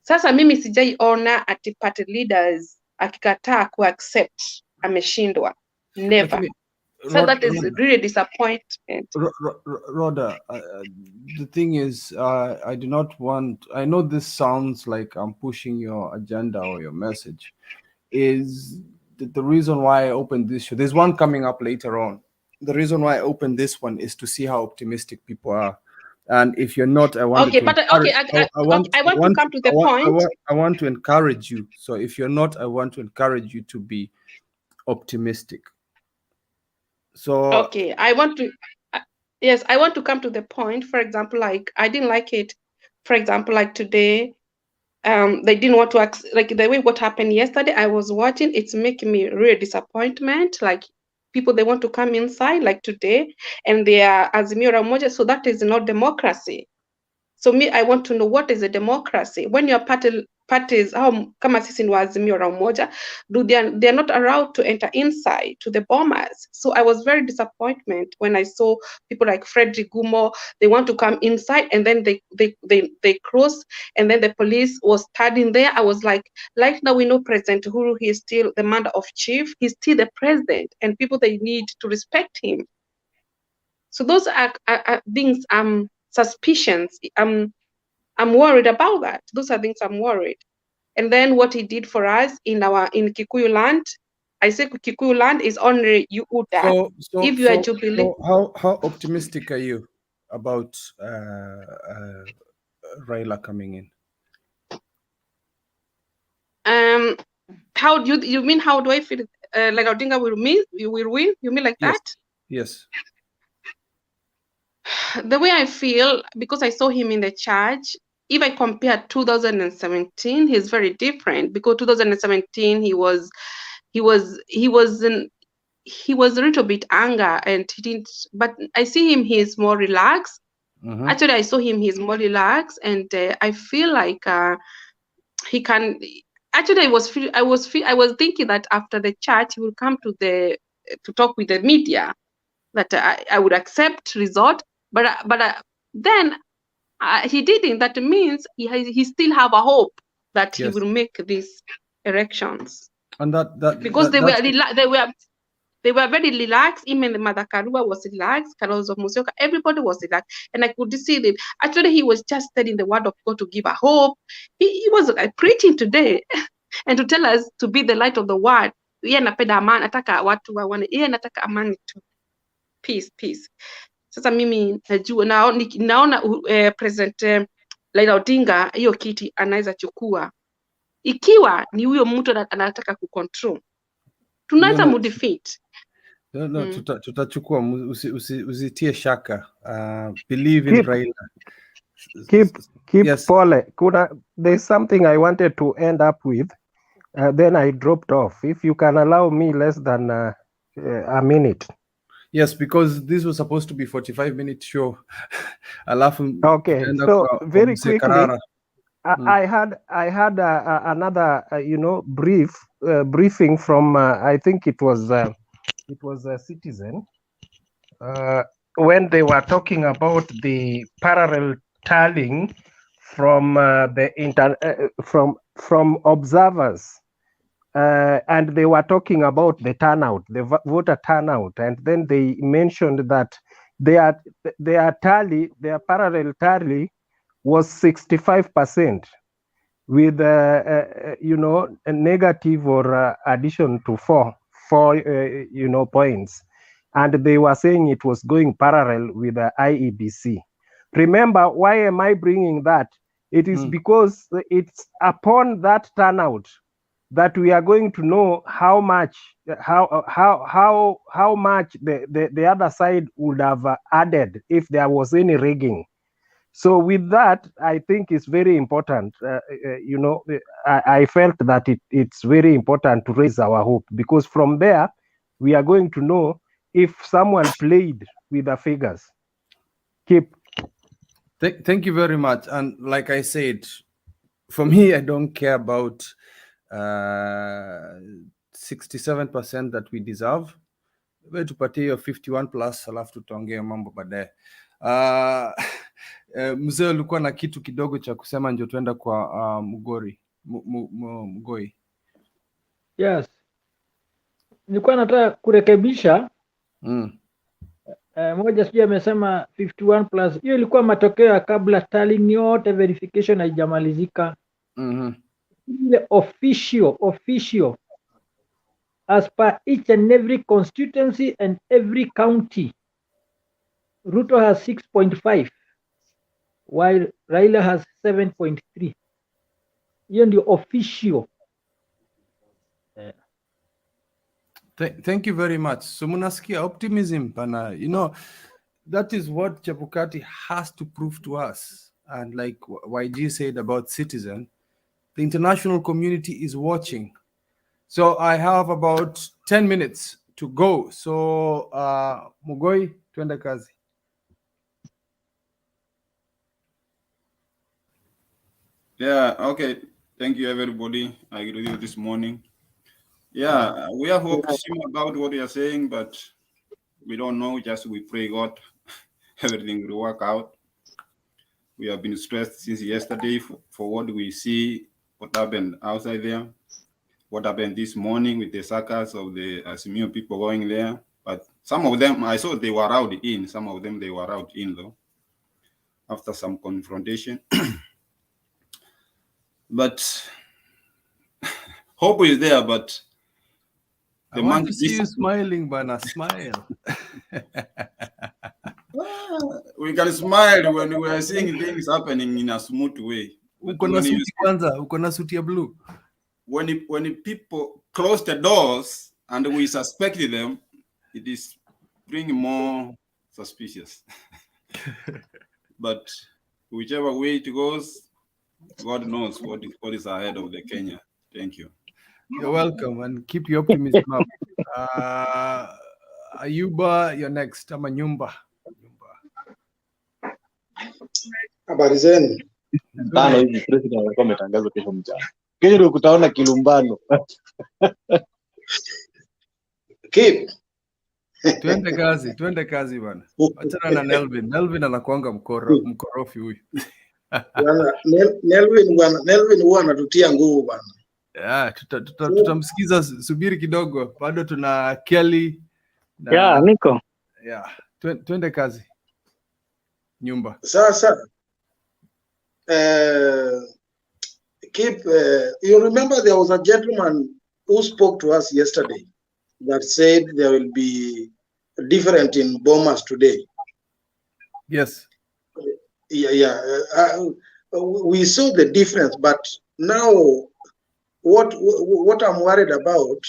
Sasa mimi sijaiona ati party leaders akikataa kuaccept ameshindwa. Never. So that is really disappointment. Rhoda, the thing is, I do not want, I know this sounds like I'm pushing your agenda or your message, is the reason why I opened this show. There's one coming up later on. The reason why I opened this one is to see how optimistic people are. And if you're not, I want to come to the point. I want to encourage you. So if you're not, I want to encourage you to be optimistic. So okay, I want to come to the point. For example, like I didn't like it. For example, like today, they didn't want to like the way what happened yesterday. I was watching. It's making me really disappointment. Like people, they want to come inside like today, and they are Azimio moja. So that is not democracy. So me, I want to know what is a democracy when your parties kama sisi ni wa Azimio la Umoja, they are not allowed to enter inside to the bombers. So I was very disappointed when I saw people like Frederick Gumo. They want to come inside and then they cross, and then the police was standing there. I was like now we know President Uhuru, he is still the commander of chief. He's still the president, and people, they need to respect him. So those are things suspicions. I'm worried about that. Those are things I'm worried. And then what he did for us in Kikuyu land, I say Kikuyu land is only Yuuda. If you are Jubilee. So how optimistic are you about Raila coming in? How do you mean? How do I feel? Like Odinga will win? You mean like yes. that? Yes. The way I feel, because I saw him in the church, if I compare 2017, he's very different. Because 2017 he was a little bit anger, and he didn't. But I see him; he's more relaxed. Mm-hmm. Actually, I saw him; he's more relaxed, and I feel like he can. Actually, I was thinking that after the church, he will come to talk with the media. That I would accept result. But then he didn't. That means he still have a hope that he will make these elections. And because they were very relaxed. Even the Mother Karua was relaxed. Kalonzo Musyoka, everybody was relaxed, and I could see that. Actually, he was just studying the word of God to give a hope. He was preaching today, and to tell us to be the light of the world. Yeye anapenda amani, ataka watu waone. Yeye anataka amani tu, peace. Sasa mimi najua naona President Raila Odinga hiyo kiti anaweza chukua ikiwa ni huyo mtu anataka kucontrol, tunaweza mudefeat. No, tutachukua, usitie shaka. Believe in Raila. Keep yes. Pole. There's something I wanted to end up with, then I dropped off. If you can allow me less than a minute. Yes, because this was supposed to be 45-minute show. Okay, so very quickly, I had another briefing from I think it was a Citizen when they were talking about the parallel tallying from from observers. And they were talking about the turnout, the voter turnout, and then they mentioned that their parallel tally was 65%, with a negative or addition to four points, and they were saying it was going parallel with the IEBC. Remember, why am I bringing that? It is because it's upon that turnout that we are going to know how much much the other side would have added if there was any rigging. So with that, I think it's very important. You know, I felt that it's very important to raise our hope, because from there we are going to know if someone played with the figures. Keep. Thank you very much. And like I said, for me, I don't care about 67% that we deserve. We tupatie hiyo 51 plus, alafu tutaongea mambo baadaye. Mzee ulikuwa na kitu kidogo cha kusema, ndio tuenda kwa Mgoi. Yes, nilikuwa nataka kurekebisha moja, sijui amesema 51 plus, hiyo ilikuwa matokeo ya kabla tallying yote, verification haijamalizika. Ile official as per each and every constituency and every county, Ruto has 6.5 while Raila has 7.3. Hiyo ndio official. Thank you very much. So munasikia optimism pana, you know, that is what Chebukati has to prove to us. And like YG said about Citizen, the international community is watching. So I have about 10 minutes to go. So Mugoi, tuende kazi. Yeah, okay. Thank you, everybody. I agree with you this morning. Yeah, we have optimism about what you are saying, but we don't know. Just we pray God everything will work out. We have been stressed since yesterday for what we see, what happened outside there, what happened this morning with the circus of the Azimio people going there. But some of them, I saw they were out in. Some of them, they were out in, though, after some confrontation. But hope is there, but I want to see you smiling, Bana. Smile. We can smile when we are seeing things happening in a smooth way. Uko na suti kwanza, uko na suti ya blue. When people close the doors and we suspect them, it is bringing more suspicious. But whichever way it goes, God knows what is ahead of the Kenya. Thank you. You're welcome, and keep your optimism up. Ayuba, you're next. Nyumba. Habari zenu. Tano hivi president alikuwa ametangaza kesho mchana. Kesho ndio kutaona kilumbano. Keep. Tuende kazi bwana. Achana na Nelvin. Nelvin anakuanga mkorofi huyu. Bwana Nelvin huwa anatutia nguvu bwana. Yeah, tutamsikiza, subiri kidogo. Bado tuna Kelly na yeah, niko. Yeah, tuende kazi. Nyumba. Sasa Keep, you remember there was a gentleman who spoke to us yesterday that said there will be different in Bomas today. Yes. Yeah. We saw the difference, but now what I'm worried about,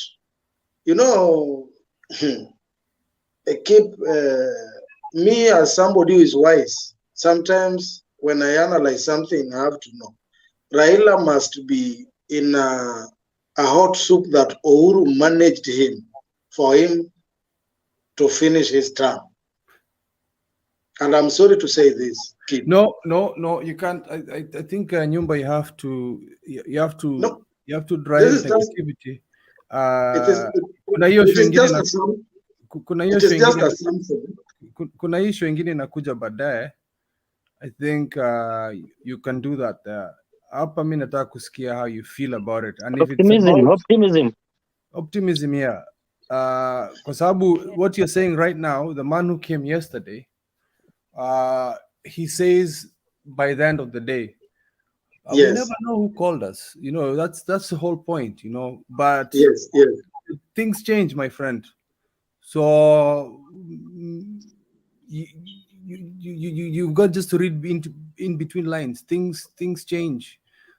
you know, Keep, me as somebody who is wise, sometimes when I analyze something, I have to know. Raila must be in a hot soup that Uhuru managed him for him to finish his term. And I'm sorry to say this. Keep. No, you can't. I think Nyumba, you have to drive the activity. Kuna issue ingine inakuja baadaye. I think you can do that. Hapa mimi nataka kusikia how you feel about it. And if optimism, yeah. Kwa sababu what you're saying right now, the man who came yesterday, he says by the end of the day, yes. We never know who called us. You know, that's the whole point, you know. But yes. Things change, my friend. So you've got just to read in between lines. Things change.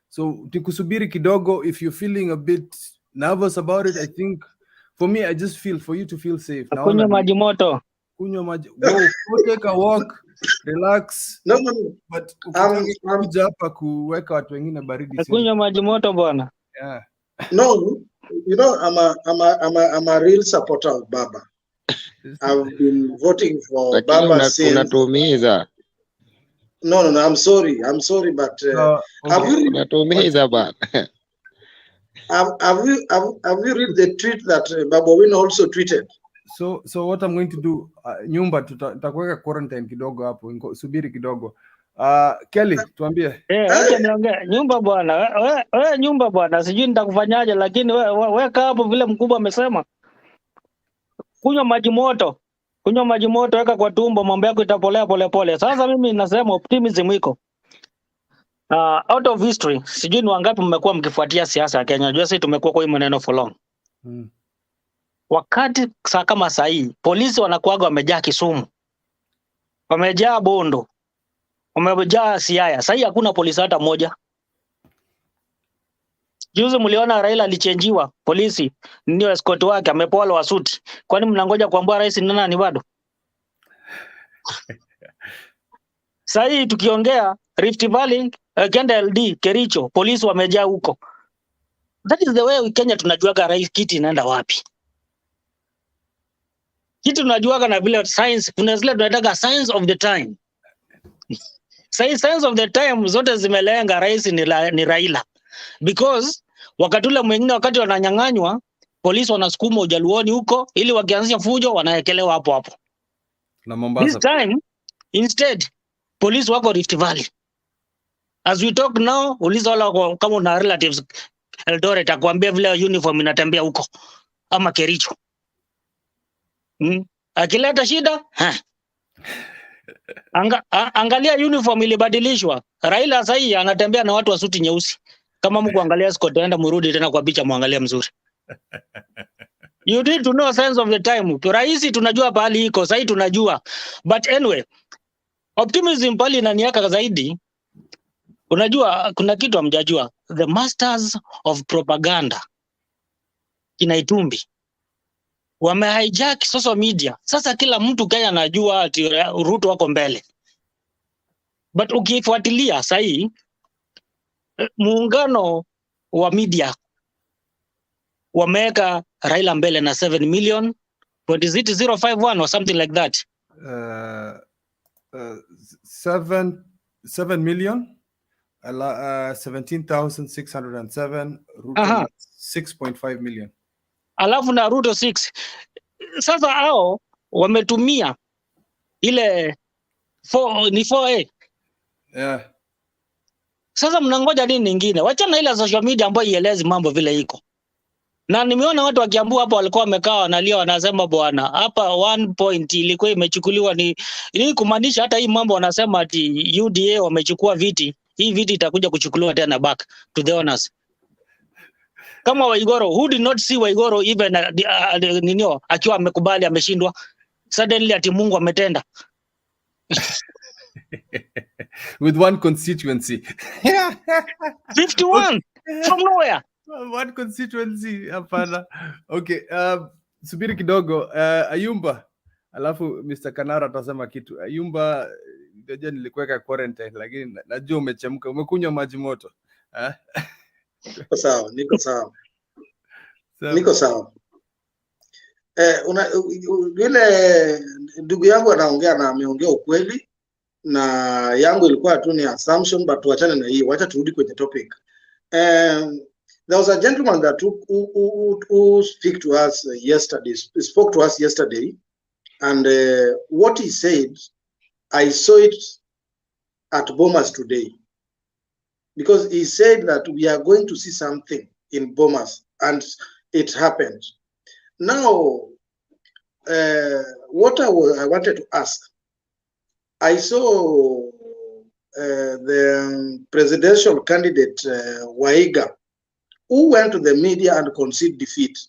So tikusubiri kidogo, if you're feeling a bit nervous about it. I think for me, I just feel for you to feel safe. Kunywa maji moto. Kunywa maji. Go take a walk, relax. No. But ukitaka kuja hapa kuweka watu wengine baridi. Kunywa maji moto bwana. Yeah. No, you know, I'm a real supporter of Baba. I've been voting for Baba since. Unatuumiza. No, I'm sorry, but have you read the tweet that Baba Wino also tweeted? So what I'm going to do, nyumba tutakuweka quarantine kidogo hapo, subiri kidogo. Kelly, tuambie. Acha niongee. Nyumba bwana. Wewe nyumba bwana, sijui nitakufanyaje, lakini weka hapo vile mkubwa amesema. Kunywa maji moto. Kunywa maji moto, weka kwa tumbo, mambo yako itapolea pole. Sasa mimi nasema optimism iko. Out of history, sijui ni wangapi mmekuwa mkifuatia siasa ya Kenya. Unajua sisi tumekuwa kwa hii maneno for long. Wakati kama saa hii, polisi wanakuaga wamejaa Kisumu. Wamejaa Bondo. Wamejaa Siaya. Sasa hii hakuna polisi hata moja. Juzi mliona Raila alichenjiwa polisi, ndio escort wake amepoa wa suti. Kwani mnangoja kuambia rais ni nani bado? Sasa hii tukiongea Rift Valley, Kenda LD, Kericho, polisi wamejaa huko. That is the way Kenya tunajuaga rais kiti inaenda wapi. Kitu tunajuaga na vile science, kuna zile tunataka science of the time. Science of the time zote zimelenga rais ni Raila. Because wakati ule mwingine wakati wananyang'anywa, polisi wanasukuma Ujaluoni huko ili wakianzisha fujo wanaekelewa hapo. Na Mombasa. This time instead polisi wako Rift Valley. As we talk now, uliza wala kama una relatives Eldoret akwambia vile uniform inatembea huko ama Kericho. Akileta shida, angalia uniform ilibadilishwa. Raila sasa hii anatembea na watu wa suti nyeusi. Kama mko angalia Scott enda murudi tena kwa picha muangalia mzuri. You need to know sense of the time. Raisi tunajua pahali iko, sasa tunajua. But anyway, optimism pali inaniaka zaidi. Unajua kuna kitu hamjajua. The masters of propaganda kina Itumbi wamehijack social media. Sasa kila mtu Kenya anajua ati Ruto wako mbele. But ukifuatilia sasa hii muungano wa media wameweka Raila mbele na 7 million. What is it, 051 or something like that? 7 million, 17,607. Ruto 6.5 million. Alafu na Ruto 6. Sasa hao wametumia ile 4A. Yeah. Sasa mnangoja nini nyingine? Wachana ile social media ambayo ielezi mambo vile iko. Na nimeona watu wa Kiambu hapo walikuwa wamekaa wanalia wanasema bwana, hapa 1 point ilikuwa imechukuliwa ni kumaanisha hata hii mambo wanasema ati UDA wamechukua viti. Hii viti itakuja kuchukuliwa tena back to the owners. Kama Waigoro, who did not see Waigoro even ninio akiwa amekubali ameshindwa, suddenly ati Mungu ametenda. With one constituency. 51 from nowhere. One constituency hapana. Okay, subiri kidogo. Ayumba, alafu Mr. Kanara atasema kitu. Ayumba, ndio nilikuweka quarantine lakini najua umechemka. Umekunywa maji moto. Niko sawa. Vile ndugu yangu anaongea na ameongea ukweli, na yangu ilikuwa tu ni assumption, but tuachane na hiyo, wacha turudi kwenye topic. There was a gentleman that who spoke to us yesterday, and what he said, I saw it at Bomas today, because he said that we are going to see something in Bomas, and it happened. Now, what I wanted to ask, I saw the presidential candidate Waiga, who went to the media and conceded defeat,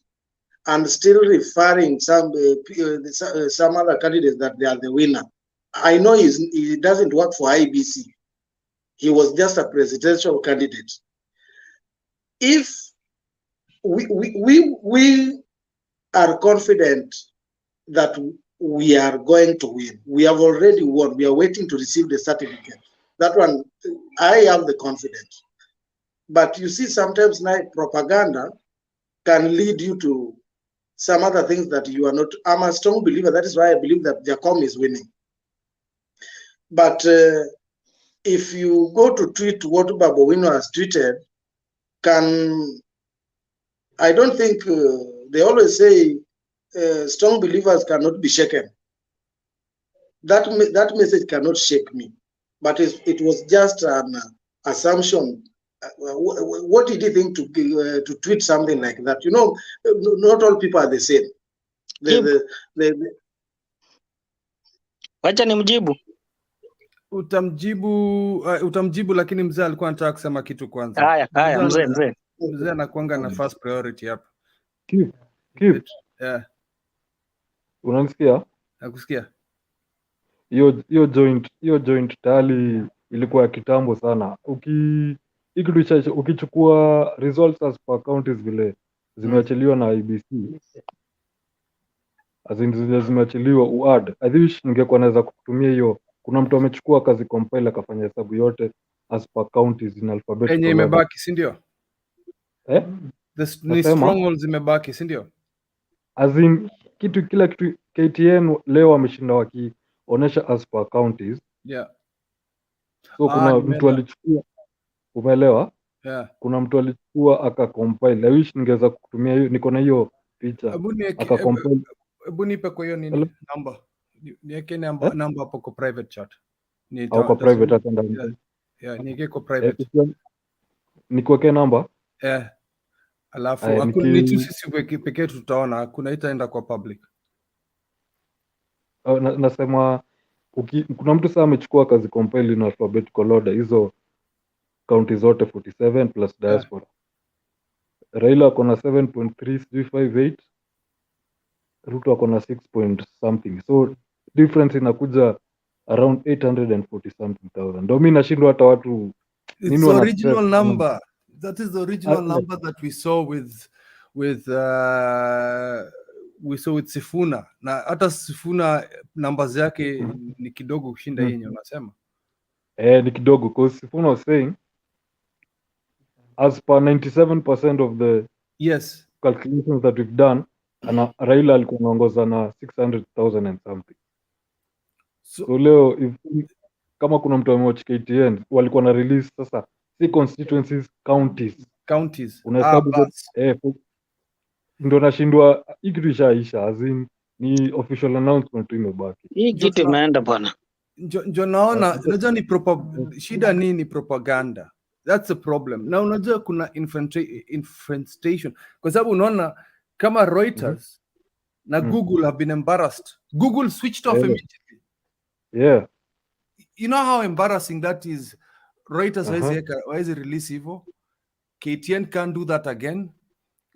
and still referring some other candidates that they are the winner. I know he doesn't work for IBC. He was just a presidential candidate. If we are confident that we are going to win. We have already won. We are waiting to receive the certificate. That one, I have the confidence. But you see, sometimes now propaganda can lead you to some other things that you are not. I'm a strong believer. That is why I believe that Jacom is winning. But if you go to tweet what Babowino has tweeted, I don't think they always say strong believers cannot be shaken. That message cannot shake me. But it was just an assumption. What did he think to tweet something like that? You know, not all people are the same. Wacha nimjibu. Utamjibu, lakini mzee alikuwa anataka kusema kitu kwanza. Haya mzee. Mzee anakuanga na first priority hapa. Keep. Yeah. Unanisikia? Nakusikia. Hiyo joint tally ilikuwa ya kitambo sana. Ukichukua results as per counties vile zimeachiliwa na IBC, zile zimeachiliwa uad, I wish ningekuwa naweza kutumia hiyo. Kuna mtu amechukua kazi compile akafanya hesabu yote as per counties in alphabetical order. Imebaki, si ndio? Ni strongholds zimebaki, si ndio? Kila kitu KTN leo wameshinda wakionyesha as per counties. Yeah. So kuna mtu alichukua, umeelewa? Yeah. Kuna mtu alichukua akacompile. I wish ningeweza kutumia hiyo, niko na hiyo picha. Akacompile. Hebu nipe kwa hiyo nini number. Niweke number hapo kwa private chat. Au kwa private hata ndani. Yeah, niweke kwa private. Nikuweke number? Yeah. Alafu ni tu sisi pekee tutaona, kuna itaenda kwa public. Nasema kuna mtu sasa amechukua kazi compile in alphabetical order hizo county zote 47 plus diaspora. Raila ako na 7.358, Ruto ako na 6 point something. So difference inakuja around 840 something thousand. Ndio mimi nashindwa hata watu nini wana original number. That is the original number that we saw with Sifuna. Na hata Sifuna numbers yake ni kidogo kushinda yenye unasema. Ni kidogo because Sifuna was saying as per 97% of the calculations that we've done, and Raila alikuwa anaongoza na 600,000 and something. So leo kama kuna mtu amewatch KTN walikuwa na release sasa si constituencies, counties. Unahesabu ndio nashindwa kitu ishaisha, azin ni official announcement tu imebaki. Hii kitu imeenda bwana. Ndio naona unajua ni shida nini propaganda. That's the problem. Na unajua kuna infiltration kwa sababu unaona kama Reuters na Google have been embarrassed. Google switched off immediately. Yeah. You know how embarrassing that is. Reuters hawezi release hivyo. KTN can't do that again.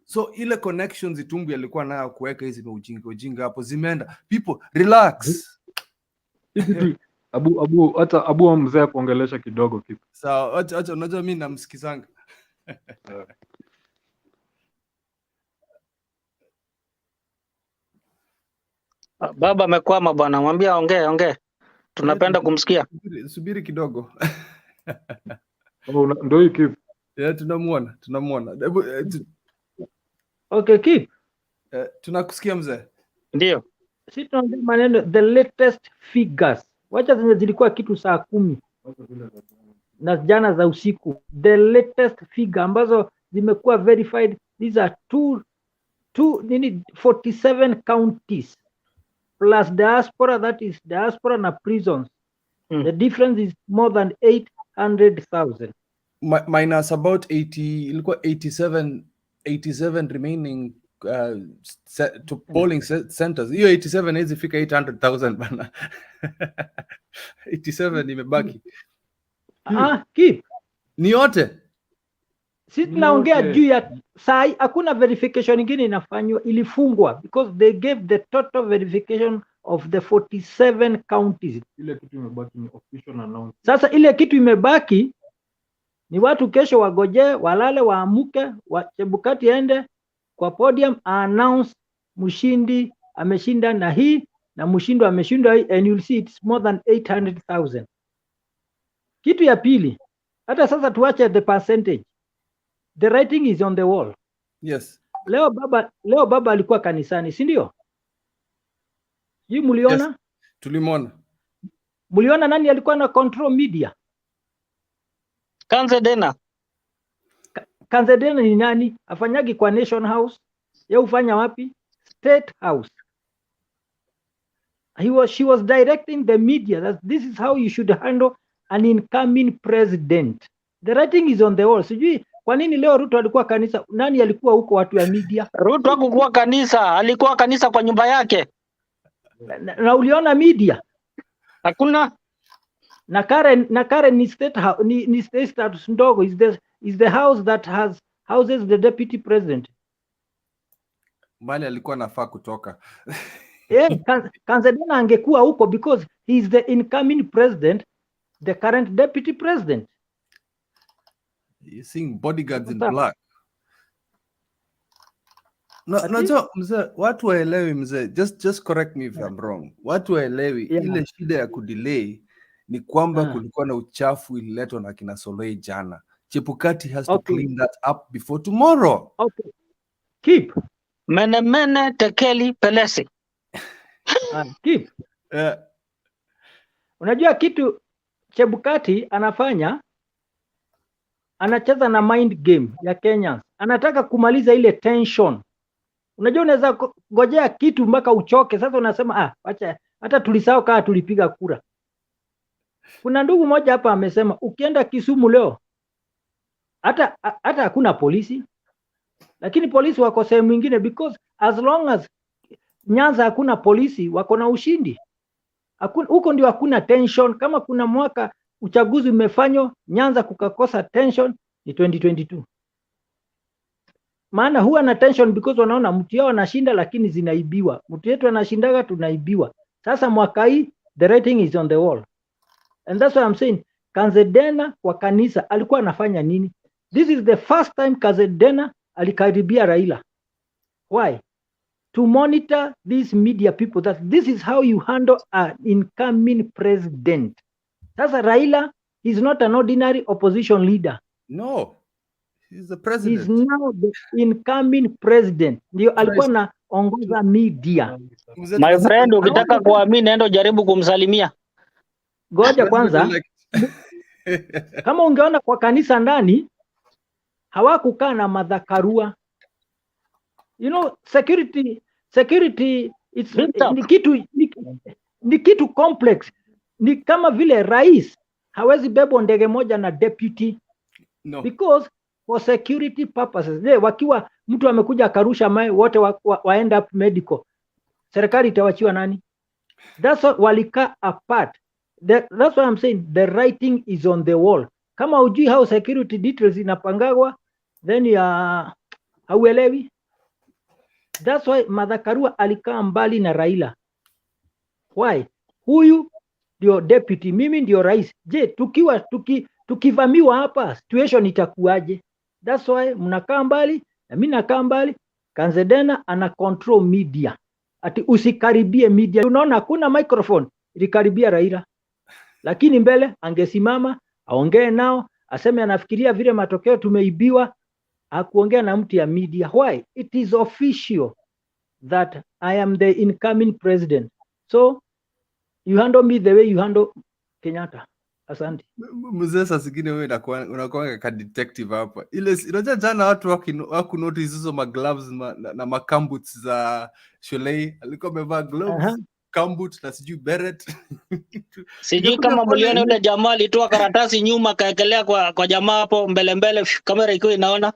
So ile connections Itumbi alikuwa nayo kuweka hizi ujinga hapo zimeenda. People relax. Abu mzee kuongelesha kidogo kitu. Sawa, acha unajua mimi namsikizanga. Baba amekwama bwana, mwambie ongee. Tunapenda kumsikia. Subiri kidogo. Ndio hiki. Yeah, tunamuona. Okay, keep. Tunakusikia mzee. Ndio. Sisi tunaongea maneno the latest figures. Wacha zenye zilikuwa kitu saa 10 na jana za usiku. The latest figure ambazo zimekuwa verified, these are 47 counties plus diaspora, that is diaspora na prisons. The difference is more than 800,000. Minus about 80, ilikuwa 87 remaining to polling centers. Hiyo 87 hizi fika 800,000 bana. 87 imebaki. Keep. Ni yote. Sisi tunaongea juu ya sai, hakuna verification nyingine inafanywa, ilifungwa because they gave the total verification of the 47 counties. Ile kitu imebaki ni official announcement. Sasa ile kitu imebaki ni watu kesho wagoje, walale, waamuke, Chebukati ende kwa podium announce mshindi ameshinda na hii na mshindo ameshinda hii, and you'll see it's more than 800,000. Kitu ya pili, hata sasa tuache the percentage, the writing is on the wall. Yes. Leo baba alikuwa kanisani, si ndio? Hii mliona? Yes. Tulimwona. Mliona nani alikuwa na control media? Kanzedena. Kanzedena ni nani? Afanyagi kwa Nation House? Yeye ufanya wapi? State House. She was directing the media that this is how you should handle an incoming president. The writing is on the wall. Sijui kwa nini leo Ruto alikuwa kanisa? Nani alikuwa huko watu ya media? Ruto hakukuwa kanisa, alikuwa kanisa kwa nyumba yake. Na uliona media? Hakuna. Na Karen ni state house, ni state status ndogo, is the house that houses the deputy president. Mbali alikuwa nafaa kutoka. Kanzedena angekuwa huko because he is the incoming president, the current deputy president. You're seeing bodyguards in black. Unajua mzee, watu waelewi mzee, just correct me if I'm wrong. Watu waelewi ile shida ya kudelay ni kwamba kulikuwa na uchafu ililetwa na kina Solei jana. Chebukati has to clean that up before tomorrow. Okay. Keep. Mene tekeli pelesi. Keep. Unajua kitu Chebukati anafanya, anacheza na mind game ya Kenyans. Anataka kumaliza ile tension. Unajua unaweza ngojea kitu mpaka uchoke. Sasa unasema acha hata tulisahau kama tulipiga kura. Kuna ndugu moja hapa amesema ukienda Kisumu leo hata hakuna polisi. Lakini polisi wako sehemu nyingine because as long as Nyanza hakuna polisi wako na ushindi. Huko ndio hakuna tension. Kama kuna mwaka uchaguzi umefanywa Nyanza kukakosa tension ni 2022. Maana huwa na tension because wanaona mtu yao anashinda lakini zinaibiwa. Mtu yetu anashindaga tunaibiwa. Sasa mwaka hii the rating is on the wall. And that's why I'm saying Kanzedena kwa kanisa alikuwa anafanya nini? This is the first time Kanzedena alikaribia Raila. Why? To monitor these media people that this is how you handle an incoming president. Sasa Raila is not an ordinary opposition leader. No. He's the president. He's now the incoming president. Ndio alikuwa na ongoza media. My friend, ukitaka kuamini nenda jaribu kumsalimia. Ngoja kwanza. Kama ungeona kwa kanisa ndani hawakukaa na madhakarua. You know, security it's ni kitu complex. Ni kama vile rais hawezi bebo ndege moja na deputy. No. Because for security purposes. Wakiwa mtu amekuja akarusha mawe wote end up medical. Serikali itawachiwa nani? That's what walika apart. That's what I'm saying. The writing is on the wall. Kama ujui how security details inapangagwa, then hauelewi. That's why Madhakarua alikaa mbali na Raila. Why? Huyu ndio deputy, mimi ndio rais. Je, tukivamiwa hapa situation itakuwaje? That's why mnakaa mbali na mimi nakaa mbali. Kanzedena ana control media. Ati usikaribie media. Unaona hakuna microphone ilikaribia Raila. Lakini mbele angesimama, aongee nao, aseme anafikiria vile matokeo tumeibiwa, hakuongea na mtu ya media. Why? It is official that I am the incoming president. So you handle me the way you handle Kenyatta. Asante. Mzee sasa zingine wewe unakuwa ka detective hapa. Ile unajua jana watu waku notice hizo magloves na makamboots za Shulei. Alikuwa amevaa gloves, gumboot na sijui beret. Sijui kama mliona yule jamaa alitoa karatasi nyuma kaekelea kwa jamaa hapo mbele kamera iko inaona.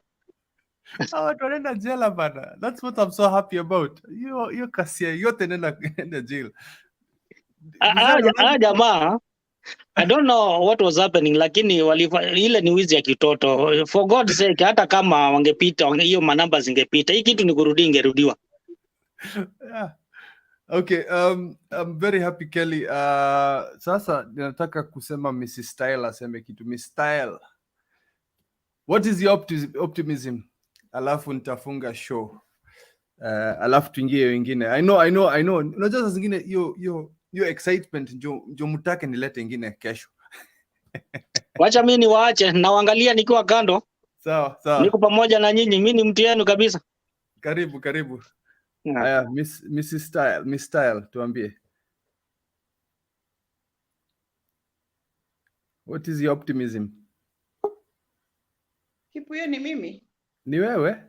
Watu wanaenda jela bana. That's what I'm so happy about. You kasia yote nenda jail. Jamaa I don't know what was happening, lakini ile ni wizi ya kitoto. For God's sake, hata kama wangepita hiyo manamba zingepita. Hii kitu ni kurudi ingerudiwa. Yeah. Okay, I'm very happy Kelly. Sasa ninataka kusema Mrs. Style aseme kitu. Miss Style, what is your optimism? Alafu nitafunga show. alafu tuingie wengine. I know. Unajua saa zingine hiyo excitement ndio mtake nilete ingine kesho. Wacha mimi niwaache naangalia nikiwa kando. Sawa. Niko pamoja na nyinyi, mimi ni mtu yenu kabisa. Karibu. Haya, Miss Style, tuambie. What is your optimism? Kipuyo ni mimi? Ni wewe?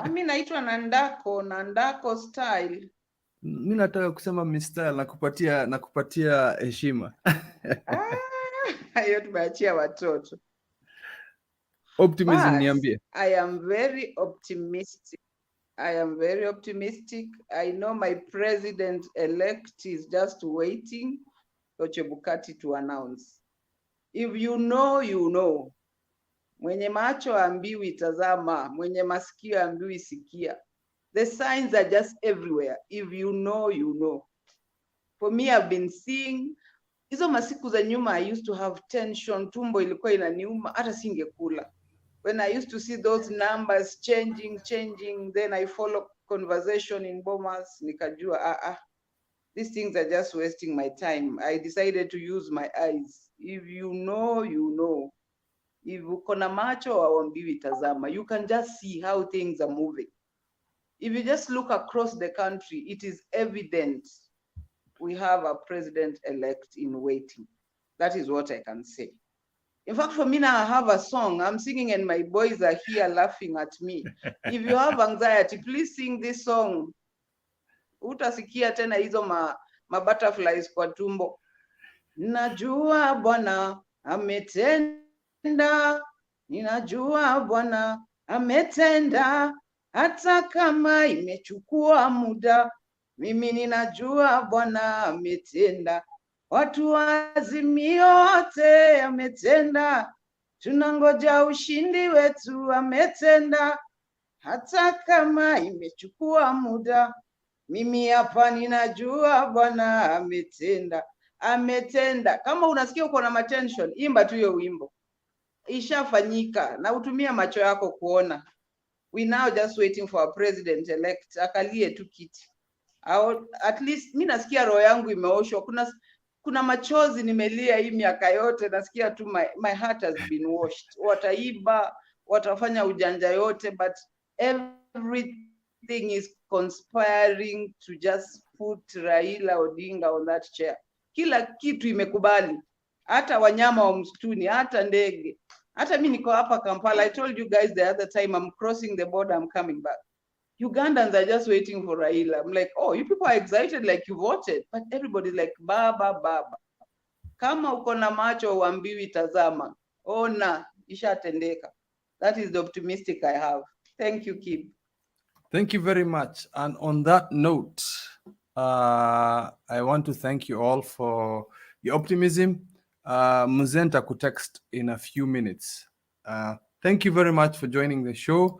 Mimi naitwa Nandako Style. Mimi nataka kusema Miss Style, nakupatia heshima. Hayo tumeachia watoto. Optimism niambie. I am very optimistic. I know my president-elect is just waiting for Chebukati to announce. If you know, you know. Mwenye macho ambiwi tazama, mwenye masikio ambiwi sikia. The signs are just everywhere. If you know, you know. For me, I've been seeing, hizo masiku za nyuma, I used to have tension, tumbo ilikuwa inaniuma, hata singekula. When I used to see those numbers changing, then I follow conversation in Bomas, nikajua, these things are just wasting my time. I decided to use my eyes. If you know, you know. If uko na macho hauambiwi tazama, you can just see how things are moving. If you just look across the country, it is evident we have a president-elect in waiting. That is what I can say. In fact, for me now, I have a song. I'm singing and my boys are here laughing at me. If you have anxiety, please sing this song. Utasikia tena hizo ma butterflies kwa tumbo. Najua Bwana ametenda. Ninajua Bwana ametenda. Hata kama imechukua muda. Mimi ninajua Bwana ametenda. Watu wa Azimio wote ametenda. Tunangoja ushindi wetu ametenda. Hata kama imechukua muda. Mimi hapa ninajua Bwana ametenda. Ametenda. Kama unasikia uko na tension, imba tu hiyo wimbo. Ishafanyika na utumia macho yako kuona. We now just waiting for a president-elect. Akalie tu kiti. At least mimi nasikia roho yangu imeoshwa. Kuna machozi nimelia hii miaka yote, nasikia tu my heart has been washed. Wataiba, watafanya ujanja yote, but everything is conspiring to just put Raila Odinga on that chair. Kila kitu imekubali. Hata wanyama wa msituni, hata ndege. Hata mimi niko hapa Kampala. I told you guys the other time I'm crossing the border, I'm coming back. Ugandans are just waiting for Raila. I'm like, oh, you people are excited like you voted. But everybody's like, baba. Kama uko na macho uambiwi tazama. Ona, ishatendeka. That is the optimistic I have. Thank you, Kib. Thank you very much. And on that note, I want to thank you all for your optimism. Muzenta could text in a few minutes. Thank you very much for joining the show.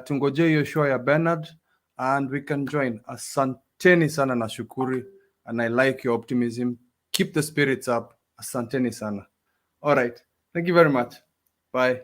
Tungoje hiyo show ya Bernard and we can join. Asanteni sana na shukuri, and I like your optimism. Keep the spirits up. Asanteni sana. All right. Thank you very much. Bye.